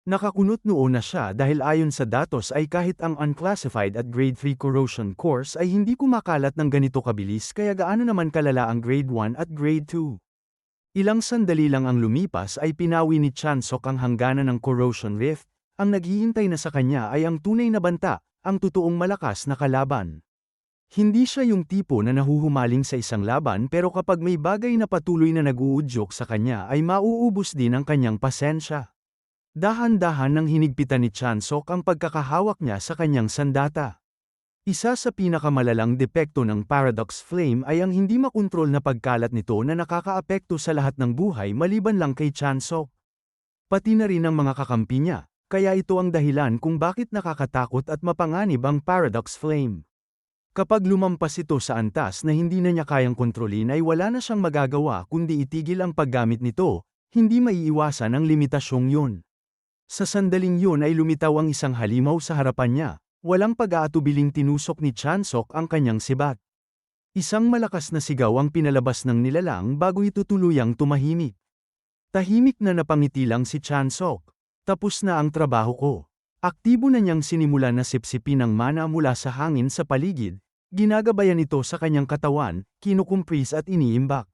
Nakakunot noo na siya dahil ayon sa datos ay kahit ang unclassified at grade 3 corrosion cores ay hindi kumakalat ng ganito kabilis kaya gaano naman kalala ang grade 1 at grade 2. Ilang sandali lang ang lumipas ay pinawi ni Chansok ang hangganan ng corrosion rift, ang naghihintay na sa kanya ay ang tunay na banta, ang totoong malakas na kalaban. Hindi siya yung tipo na nahuhumaling sa isang laban pero kapag may bagay na patuloy na nag-uudyok sa kanya ay mauubos din ang kanyang pasensya. Dahan-dahan nang hinigpitan ni Chansok ang pagkakahawak niya sa kanyang sandata. Isa sa pinakamalalang depekto ng Paradox Flame ay ang hindi makontrol na pagkalat nito na nakakaapekto sa lahat ng buhay maliban lang kay Chansok. Pati na rin ang mga kakampi niya, kaya ito ang dahilan kung bakit nakakatakot at mapanganib ang Paradox Flame. Kapag lumampas ito sa antas na hindi na niya kayang kontrolin ay wala na siyang magagawa kundi itigil ang paggamit nito, hindi maiiwasan ang limitasyong yun. Sa sandaling yun ay lumitaw ang isang halimaw sa harapan niya, walang pag-aatubiling tinusok ni Chansok ang kanyang sibat. Isang malakas na sigaw ang pinalabas ng nilalang bago ito tuluyang tumahimik. Tahimik na napangiti lang si Chansok. Tapos na ang trabaho ko. Aktibo na niyang sinimulan na sipsipin ang mana mula sa hangin sa paligid, ginagabayan ito sa kanyang katawan, kinukumpris at iniimbak.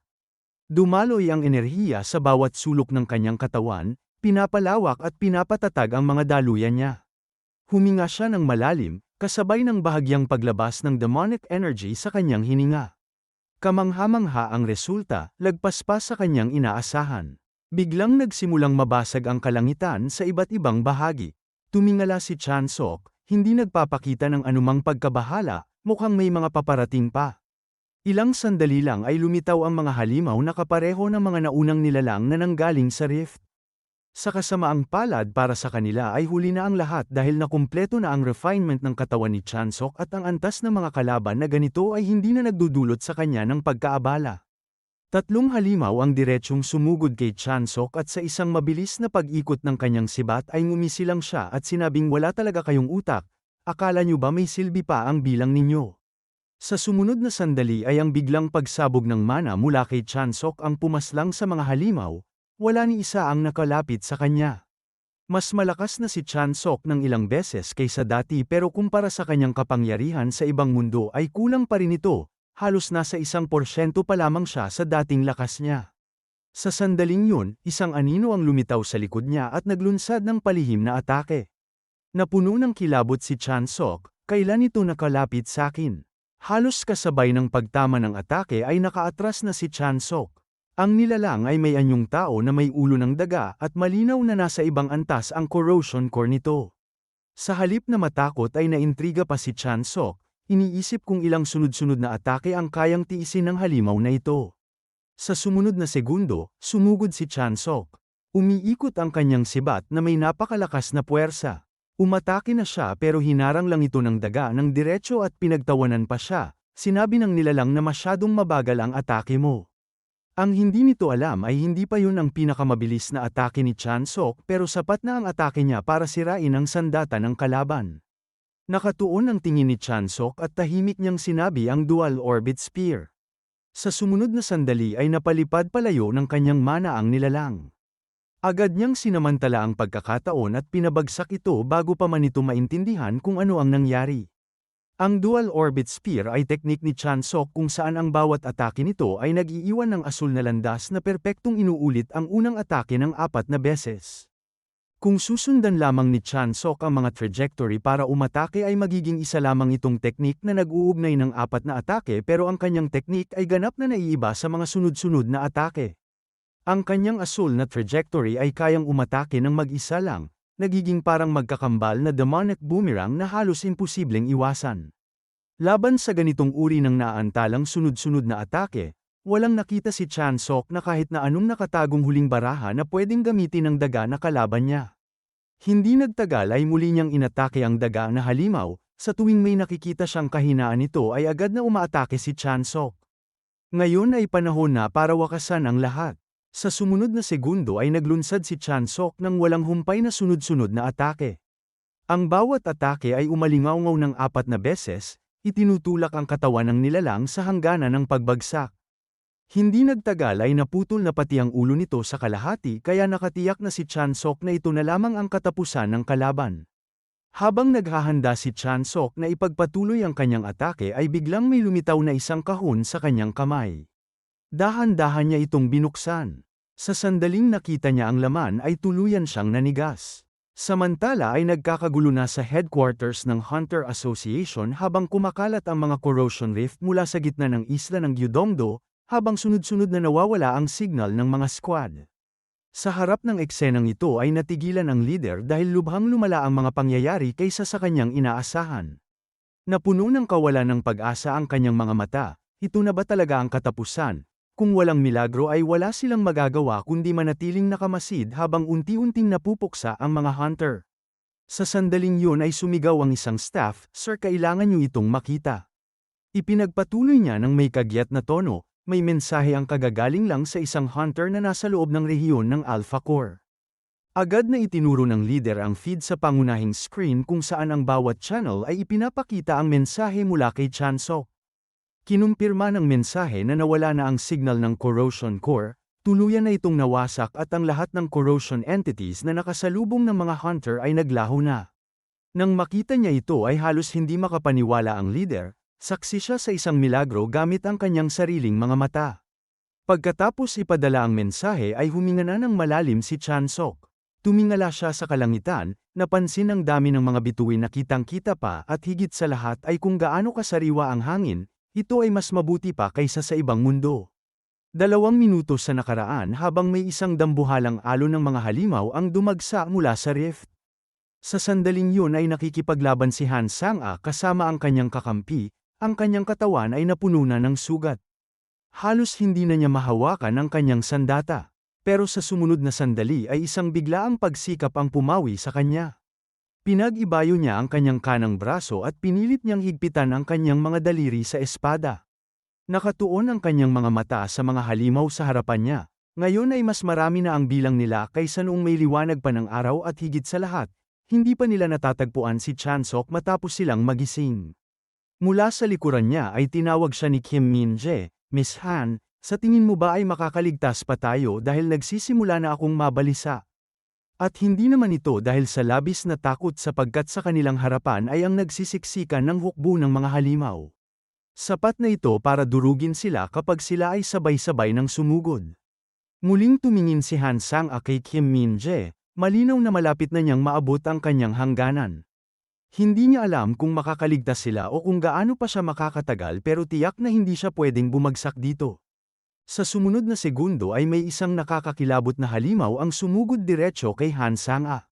Dumaloy ang enerhiya sa bawat sulok ng kanyang katawan, pinapalawak at pinapatatag ang mga daluyan niya. Huminga siya ng malalim, kasabay ng bahagyang paglabas ng demonic energy sa kanyang hininga. Kamangha-mangha ang resulta, lagpas pa sa kanyang inaasahan. Biglang nagsimulang mabasag ang kalangitan sa iba't ibang bahagi. Tumingala si Chansok, hindi nagpapakita ng anumang pagkabahala, mukhang may mga paparating pa. Ilang sandali lang ay lumitaw ang mga halimaw na kapareho ng mga naunang nilalang na nanggaling sa rift. Sa kasamaang palad para sa kanila ay huli na ang lahat dahil nakumpleto na ang refinement ng katawan ni Chansok at ang antas ng mga kalaban na ganito ay hindi na nagdudulot sa kanya ng pagkaabala. Tatlong halimaw ang diretsyong sumugod kay Chansok at sa isang mabilis na pag-ikot ng kanyang sibat ay ngumisi lang siya at sinabing wala talaga kayong utak, akala nyo ba may silbi pa ang bilang ninyo? Sa sumunod na sandali ay ang biglang pagsabog ng mana mula kay Chansok ang pumaslang sa mga halimaw. Wala ni isa ang nakalapit sa kanya. Mas malakas na si Chansok ng ilang beses kaysa dati pero kumpara sa kanyang kapangyarihan sa ibang mundo ay kulang pa rin ito, halos nasa 1% pa lamang siya sa dating lakas niya. Sa sandaling yun, isang anino ang lumitaw sa likod niya at naglunsad ng palihim na atake. Napuno ng kilabot si Chansok, kailan ito nakalapit sa akin? Halos kasabay ng pagtama ng atake ay nakaatras na si Chansok. Ang nilalang ay may anyong tao na may ulo ng daga at malinaw na nasa ibang antas ang corrosion core nito. Sa halip na matakot ay naintriga pa si Chansok, iniisip kung ilang sunod-sunod na atake ang kayang tiisin ng halimaw na ito. Sa sumunod na segundo, sumugod si Chansok. Umiikot ang kanyang sibat na may napakalakas na puwersa. Umatake na siya pero hinarang lang ito ng daga ng diretso at pinagtawanan pa siya. Sinabi ng nilalang na masyadong mabagal ang atake mo. Ang hindi nito alam ay hindi pa yun ang pinakamabilis na atake ni Chansok pero sapat na ang atake niya para sirain ang sandata ng kalaban. Nakatuon ang tingin ni Chansok at tahimik niyang sinabi ang dual orbit spear. Sa sumunod na sandali ay napalipad palayo ng kanyang mana ang nilalang. Agad niyang sinamantala ang pagkakataon at pinabagsak ito bago pa man ito maintindihan kung ano ang nangyari. Ang dual orbit spear ay teknik ni Chan Sok kung saan ang bawat atake nito ay nag-iiwan ng asul na landas na perpektong inuulit ang unang atake ng 4 beses. Kung susundan lamang ni Chan Sok ang mga trajectory para umatake ay magiging isa lamang itong teknik na nag-uugnay ng 4 na atake pero ang kanyang teknik ay ganap na naiiba sa mga sunod-sunod na atake. Ang kanyang asul na trajectory ay kayang umatake ng mag-isa lang, nagiging parang magkakambal na demonic boomerang na halos imposibleng iwasan. Laban sa ganitong uri ng naantalang sunod-sunod na atake, walang nakita si Chan Sok na kahit na anong nakatagong huling baraha na pwedeng gamitin ng daga na kalaban niya. Hindi nagtagal ay muli niyang inatake ang daga na halimaw, sa tuwing may nakikita siyang kahinaan nito ay agad na umaatake si Chan Sok. Ngayon ay panahon na para wakasan ang lahat. Sa sumunod na segundo ay naglunsad si Chan Sok ng walang humpay na sunod-sunod na atake. Ang bawat atake ay umalingaw-ngaw ng 4 na beses, itinutulak ang katawan ng nilalang sa hangganan ng pagbagsak. Hindi nagtagal ay naputol na pati ang ulo nito sa kalahati kaya nakatiyak na si Chan Sok na ito na lamang ang katapusan ng kalaban. Habang naghahanda si Chan Sok na ipagpatuloy ang kanyang atake ay biglang may lumitaw na isang kahon sa kanyang kamay. Dahan-dahan niya itong binuksan. Sa sandaling nakita niya ang laman ay tuluyan siyang nanigas. Samantala ay nagkakagulo na sa headquarters ng Hunter Association habang kumakalat ang mga corrosion rift mula sa gitna ng isla ng Gyudongdo, habang sunod-sunod na nawawala ang signal ng mga squad. Sa harap ng eksenang ito ay natigilan ang leader dahil lubhang lumala ang mga pangyayari kaysa sa kanyang inaasahan. Napuno ng kawalan ng pag-asa ang kanyang mga mata, ito na ba talaga ang katapusan? Kung walang milagro ay wala silang magagawa kundi manatiling nakamasid habang unti-unting napupuksa ang mga hunter. Sa sandaling yun ay sumigaw ang isang staff, "Sir, kailangan niyo itong makita." Ipinagpatuloy niya ng may kagyat na tono, may mensahe ang kagagaling lang sa isang hunter na nasa loob ng rehiyon ng Alpha Core. Agad na itinuro ng leader ang feed sa pangunahing screen kung saan ang bawat channel ay ipinapakita ang mensahe mula kay Chan Sok. Kinumpirma ng mensahe na nawala na ang signal ng corrosion core, tuluyan na itong nawasak at ang lahat ng corrosion entities na nakasalubong ng mga hunter ay naglaho na. Nang makita niya ito ay halos hindi makapaniwala ang leader, saksi siya sa isang milagro gamit ang kanyang sariling mga mata. Pagkatapos ipadala ang mensahe ay huminga na ng malalim si Chan Sok. Tumingala siya sa kalangitan, napansin ang dami ng mga bituin na kitang-kita pa at higit sa lahat ay kung gaano kasariwa ang hangin. Ito ay mas mabuti pa kaysa sa ibang mundo. 2 minuto sa nakaraan habang may isang dambuhalang alon ng mga halimaw ang dumagsa mula sa rift. Sa sandaling yun ay nakikipaglaban si Han Sang-a kasama ang kanyang kakampi, ang kanyang katawan ay napuno na ng sugat. Halos hindi na niya mahawakan ang kanyang sandata. Pero sa sumunod na sandali ay isang biglaang pagsikap ang pumawi sa kanya. Pinag-ibayo niya ang kanyang kanang braso at pinilit niyang higpitan ang kanyang mga daliri sa espada. Nakatuon ang kanyang mga mata sa mga halimaw sa harapan niya. Ngayon ay mas marami na ang bilang nila kaysa noong may liwanag pa ng araw at higit sa lahat, hindi pa nila natatagpuan si Chan Sok matapos silang magising. Mula sa likuran niya ay tinawag siya ni Kim Min-jae, "Miss Han, sa tingin mo ba ay makakaligtas pa tayo dahil nagsisimula na akong mabalisa?" At hindi naman ito dahil sa labis na takot sapagkat sa kanilang harapan ay ang nagsisiksikan ng hukbo ng mga halimaw. Sapat na ito para durugin sila kapag sila ay sabay-sabay ng sumugod. Muling tumingin si Han Sang-a kay Kim Min-jae, malinaw na malapit na niyang maabot ang kanyang hangganan. Hindi niya alam kung makakaligtas sila o kung gaano pa siya makakatagal pero tiyak na hindi siya pwedeng bumagsak dito. Sa sumunod na segundo ay may isang nakakakilabot na halimaw ang sumugod diretso kay Han Sang-a.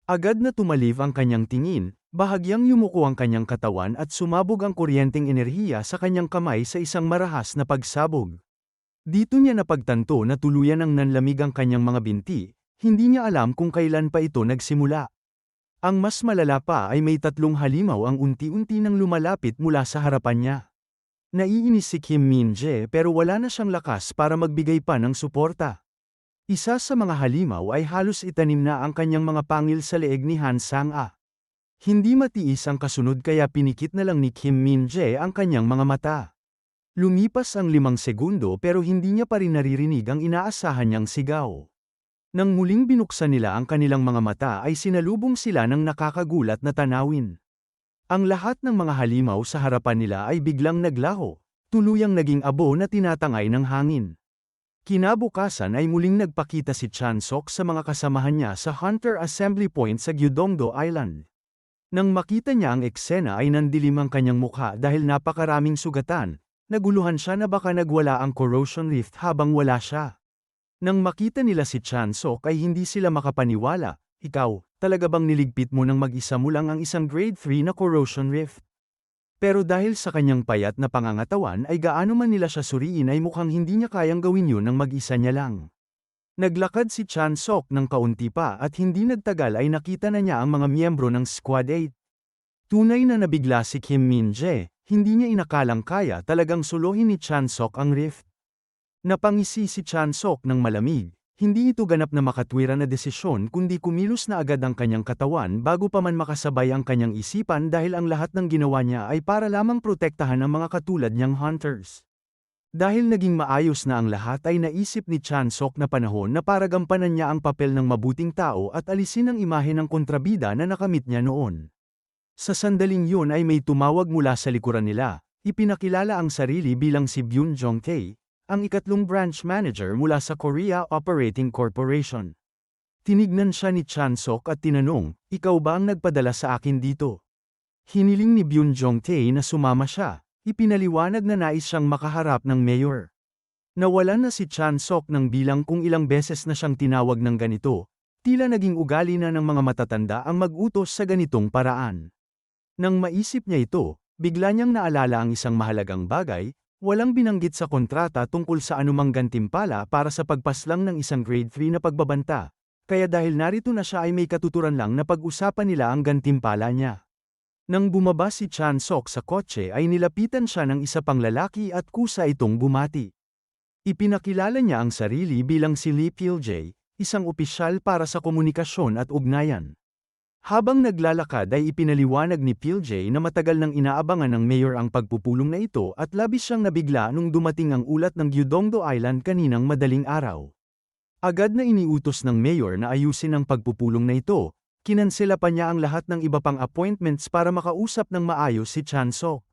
Agad na tumalib ang kanyang tingin, bahagyang yumuko ang kanyang katawan at sumabog ang kuryenteng enerhiya sa kanyang kamay sa isang marahas na pagsabog. Dito niya napagtanto na tuluyan ang nanlamig ang kanyang mga binti, hindi niya alam kung kailan pa ito nagsimula. Ang mas malala pa ay may 3 halimaw ang unti-unti nang lumalapit mula sa harapan niya. Naiinis si Kim Min-jae pero wala na siyang lakas para magbigay pa ng suporta. Isa sa mga halimaw ay halos itanim na ang kanyang mga pangil sa leeg ni Han Sang-a. Hindi matiis ang kasunod kaya pinikit na lang ni Kim Min-jae ang kanyang mga mata. Lumipas ang 5 segundo pero hindi niya pa rin naririnig ang inaasahan niyang sigaw. Nang muling binuksan nila ang kanilang mga mata ay sinalubong sila ng nakakagulat na tanawin. Ang lahat ng mga halimaw sa harapan nila ay biglang naglaho, tuluyang naging abo na tinatangay ng hangin. Kinabukasan ay muling nagpakita si Chansok sa mga kasamahan niya sa Hunter Assembly Point sa Gyudongdo Island. Nang makita niya ang eksena ay nandilim ang kanyang mukha dahil napakaraming sugatan, naguluhan siya na baka nagwala ang corrosion rift habang wala siya. Nang makita nila si Chansok ay hindi sila makapaniwala, ikaw, talaga bang niligpit mo ng mag-isa mo lang ang isang grade 3 na corrosion rift? Pero dahil sa kanyang payat na pangangatawan ay gaano man nila siya suriin ay mukhang hindi niya kayang gawin yun ng mag-isa niya lang. Naglakad si Chansok ng kaunti pa at hindi nagtagal ay nakita na niya ang mga miyembro ng Squad 8. Tunay na nabigla si Kim Min-jae, hindi niya inakalang kaya talagang suluhin ni Chansok ang rift. Napangisi si Chansok ng malamig, hindi ito ganap na makatwiran na desisyon kundi kumilos na agad ang kanyang katawan bago pa man makasabay ang kanyang isipan dahil ang lahat ng ginawa niya ay para lamang protektahan ang mga katulad niyang hunters. Dahil naging maayos na ang lahat ay naisip ni Chansok na panahon na para gampanan niya ang papel ng mabuting tao at alisin ang imahe ng kontrabida na nakamit niya noon. Sa sandaling yun ay may tumawag mula sa likuran nila, ipinakilala ang sarili bilang si Byun Jong-tae, ang ikatlong branch manager mula sa Korea Operating Corporation. Tinignan siya ni Chansok at tinanong, ikaw ba ang nagpadala sa akin dito? Hiniling ni Byun Jong-tae na sumama siya, ipinaliwanag na nais siyang makaharap ng mayor. Nawalan na si Chansok ng bilang kung ilang beses na siyang tinawag ng ganito, tila naging ugali na ng mga matatanda ang mag-utos sa ganitong paraan. Nang maisip niya ito, bigla niyang naalala ang isang mahalagang bagay, walang binanggit sa kontrata tungkol sa anumang gantimpala para sa pagpaslang ng isang grade 3 na pagbabanta, kaya dahil narito na siya ay may katuturan lang na pag-usapan nila ang gantimpala niya. Nang bumaba si Chansok sa kotse ay nilapitan siya ng isa pang lalaki at kusa itong bumati. Ipinakilala niya ang sarili bilang si Lee Pil-jae, isang opisyal para sa komunikasyon at ugnayan. Habang naglalakad ay ipinaliwanag ni Pil-jae na matagal nang inaabangan ng mayor ang pagpupulong na ito at labis siyang nabigla nung dumating ang ulat ng Gyudongdo Island kaninang madaling araw. Agad na iniutos ng mayor na ayusin ang pagpupulong na ito, kinansela pa niya ang lahat ng iba pang appointments para makausap ng maayos si Chansok.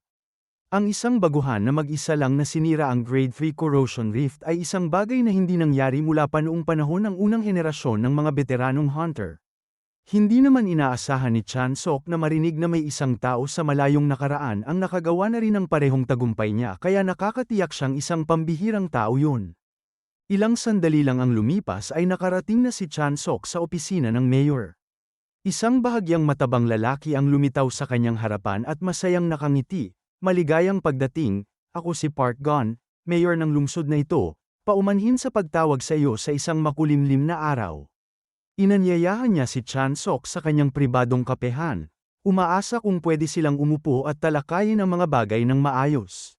Ang isang baguhan na mag-isa lang na sinira ang grade 3 corrosion rift ay isang bagay na hindi nangyari mula pa noong panahon ng unang henerasyon ng mga veteranong hunter. Hindi naman inaasahan ni Chansok na marinig na may isang tao sa malayong nakaraan ang nakagawa na rin ng parehong tagumpay niya kaya nakakatiyak siyang isang pambihirang tao yun. Ilang sandali lang ang lumipas ay nakarating na si Chansok sa opisina ng mayor. Isang bahagyang matabang lalaki ang lumitaw sa kanyang harapan at masayang nakangiti, maligayang pagdating, ako si Park Gon, mayor ng lungsod na ito, paumanhin sa pagtawag sa iyo sa isang makulimlim na araw. Inanyayahan niya si Chansok sa kanyang pribadong kapehan, umaasa kung pwede silang umupo at talakayin ang mga bagay ng maayos.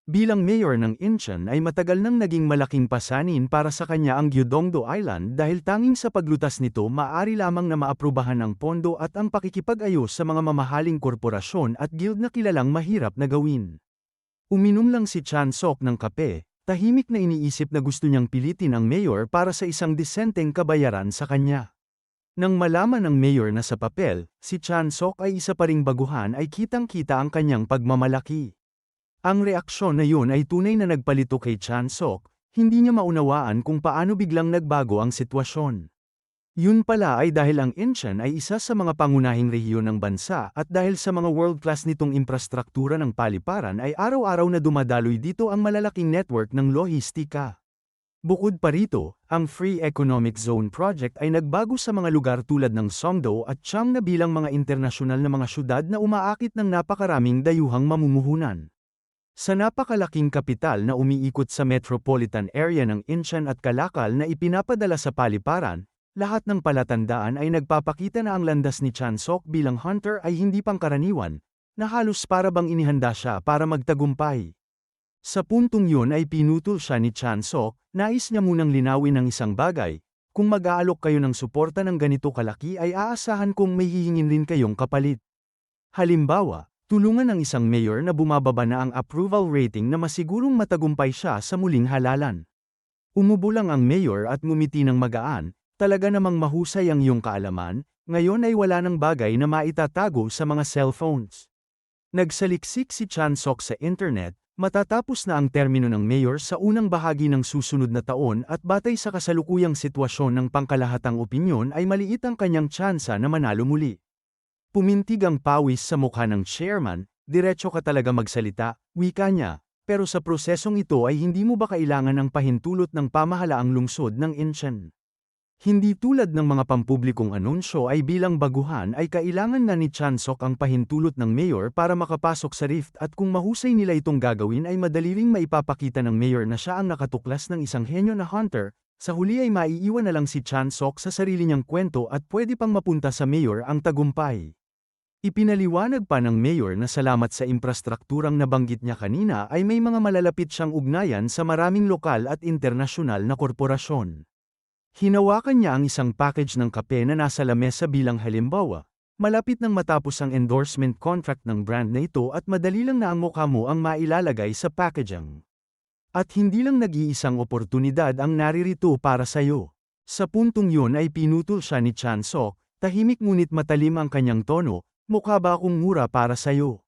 Bilang mayor ng Incheon ay matagal nang naging malaking pasanin para sa kanya ang Gyudongdo Island dahil tanging sa paglutas nito maaari lamang na maaprubahan ang pondo at ang pakikipag-ayos sa mga mamahaling korporasyon at guild na kilalang mahirap na gawin. Uminom lang si Chansok ng kape, tahimik na iniisip na gusto niyang pilitin ang mayor para sa isang disenteng kabayaran sa kanya. Nang malaman ng mayor na sa papel, si Chansok ay isa pa ring baguhan ay kitang-kita ang kanyang pagmamalaki. Ang reaksyon na yun ay tunay na nagpalito kay Chansok, hindi niya maunawaan kung paano biglang nagbago ang sitwasyon. Yun pala ay dahil ang Incheon ay isa sa mga pangunahing rehiyon ng bansa at dahil sa mga world-class nitong infrastruktura ng paliparan ay araw-araw na dumadaloy dito ang malalaking network ng lohistika. Bukod pa rito, ang Free Economic Zone Project ay nagbago sa mga lugar tulad ng Songdo at Chang na bilang mga internasyonal na mga syudad na umaakit ng napakaraming dayuhang mamumuhunan. Sa napakalaking kapital na umiikot sa metropolitan area ng Incheon at Kalakal na ipinapadala sa paliparan, lahat ng palatandaan ay nagpapakita na ang landas ni Chansok bilang hunter ay hindi pangkaraniwan, na halos para bang inihanda siya para magtagumpay. Sa puntong yun ay pinutol siya ni Chansok, nais niya munang linawin ang isang bagay, kung mag-aalok kayo ng suporta ng ganito kalaki ay aasahan kong may hihingin rin kayong kapalit. Halimbawa, tulungan ng isang mayor na bumababa na ang approval rating na masigurong matagumpay siya sa muling halalan. Umubo lang ang mayor at ngumiti ng magaan, talaga namang mahusay ang iyong kaalaman, ngayon ay wala ng bagay na maitatago sa mga cellphones. Nagsaliksik si Chan Sok sa internet, matatapos na ang termino ng mayor sa unang bahagi ng susunod na taon at batay sa kasalukuyang sitwasyon ng pangkalahatang opinyon ay maliit ang kanyang tsansa na manalo muli. Pumintig ang pawis sa mukha ng chairman, diretso ka talaga magsalita, wika niya, pero sa prosesong ito ay hindi mo ba kailangan ang pahintulot ng pamahalaang lungsod ng Incheon? Hindi tulad ng mga pampublikong anunsyo ay bilang baguhan ay kailangan na ni Chan Sok ang pahintulot ng mayor para makapasok sa rift at kung mahusay nila itong gagawin ay madali ring maipapakita ng mayor na siya ang nakatuklas ng isang henyo na hunter, sa huli ay maiiwan na lang si Chan Sok sa sarili niyang kwento at pwede pang mapunta sa mayor ang tagumpay. Ipinaliwanag pa ng mayor na salamat sa infrastrukturang nabanggit niya kanina ay may mga malalapit siyang ugnayan sa maraming lokal at internasyonal na korporasyon. Hinawakan niya ang isang package ng kape na nasa lamesa bilang halimbawa. Malapit nang matapos ang endorsement contract ng brand na ito at madali lang na ang mukha mo ang mailalagay sa packaging. At hindi lang nag-iisang oportunidad ang naririto para sa'yo. Sa puntong yun ay pinutol siya ni Chan Sok, tahimik ngunit matalim ang kanyang tono, mukha ba akong mura para sa'yo?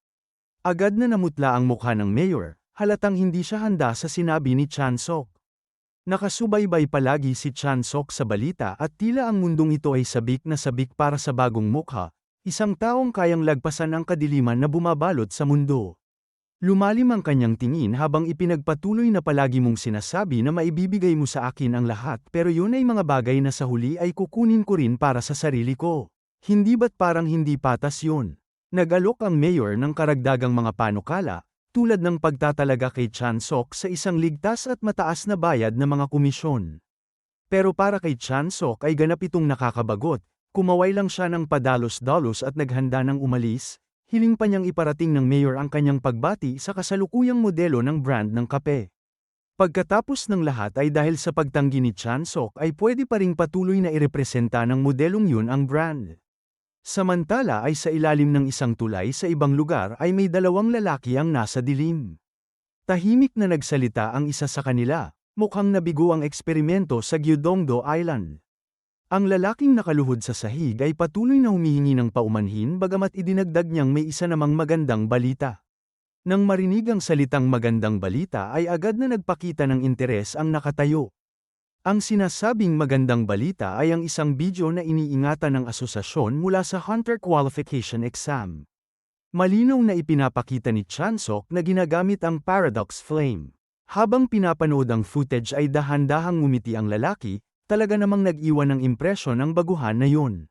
Agad na namutla ang mukha ng mayor, halatang hindi siya handa sa sinabi ni Chan Sok. Nakasubaybay palagi si Chan Sok sa balita at tila ang mundong ito ay sabik na sabik para sa bagong mukha, isang taong kayang lagpasan ang kadiliman na bumabalot sa mundo. Lumalim ang kanyang tingin habang ipinagpatuloy na palagi mong sinasabi na maibibigay mo sa akin ang lahat pero yun ay mga bagay na sa huli ay kukunin ko rin para sa sarili ko. Hindi ba't parang hindi patas yun? Nag-alok ang mayor ng karagdagang mga panukala, tulad ng pagtatalaga kay Chan Sok sa isang ligtas at mataas na bayad na mga komisyon. Pero para kay Chan Sok ay ganap itong nakakabagot, kumaway lang siya ng padalos-dalos at naghanda ng umalis, hiling pa niyang iparating ng mayor ang kanyang pagbati sa kasalukuyang modelo ng brand ng kape. Pagkatapos ng lahat ay dahil sa pagtanggi ni Chan Sok ay pwede pa ring patuloy na irepresenta ng modelong yun ang brand. Samantala ay sa ilalim ng isang tulay sa ibang lugar ay may dalawang lalaki ang nasa dilim. Tahimik na nagsalita ang isa sa kanila, mukhang nabigo ang eksperimento sa Gyeongdo Island. Ang lalaking nakaluhod sa sahig ay patuloy na humihingi ng paumanhin bagamat idinagdag niyang may isa namang magandang balita. Nang marinig ang salitang magandang balita ay agad na nagpakita ng interes ang nakatayo. Ang sinasabing magandang balita ay ang isang video na iniingatan ng asosasyon mula sa Hunter Qualification Exam. Malinaw na ipinapakita ni Chan Sok na ginagamit ang Paradox Flame. Habang pinapanood ang footage ay dahan-dahang ngumiti ang lalaki, talaga namang nag-iwan ng impresyon ang baguhan na yun.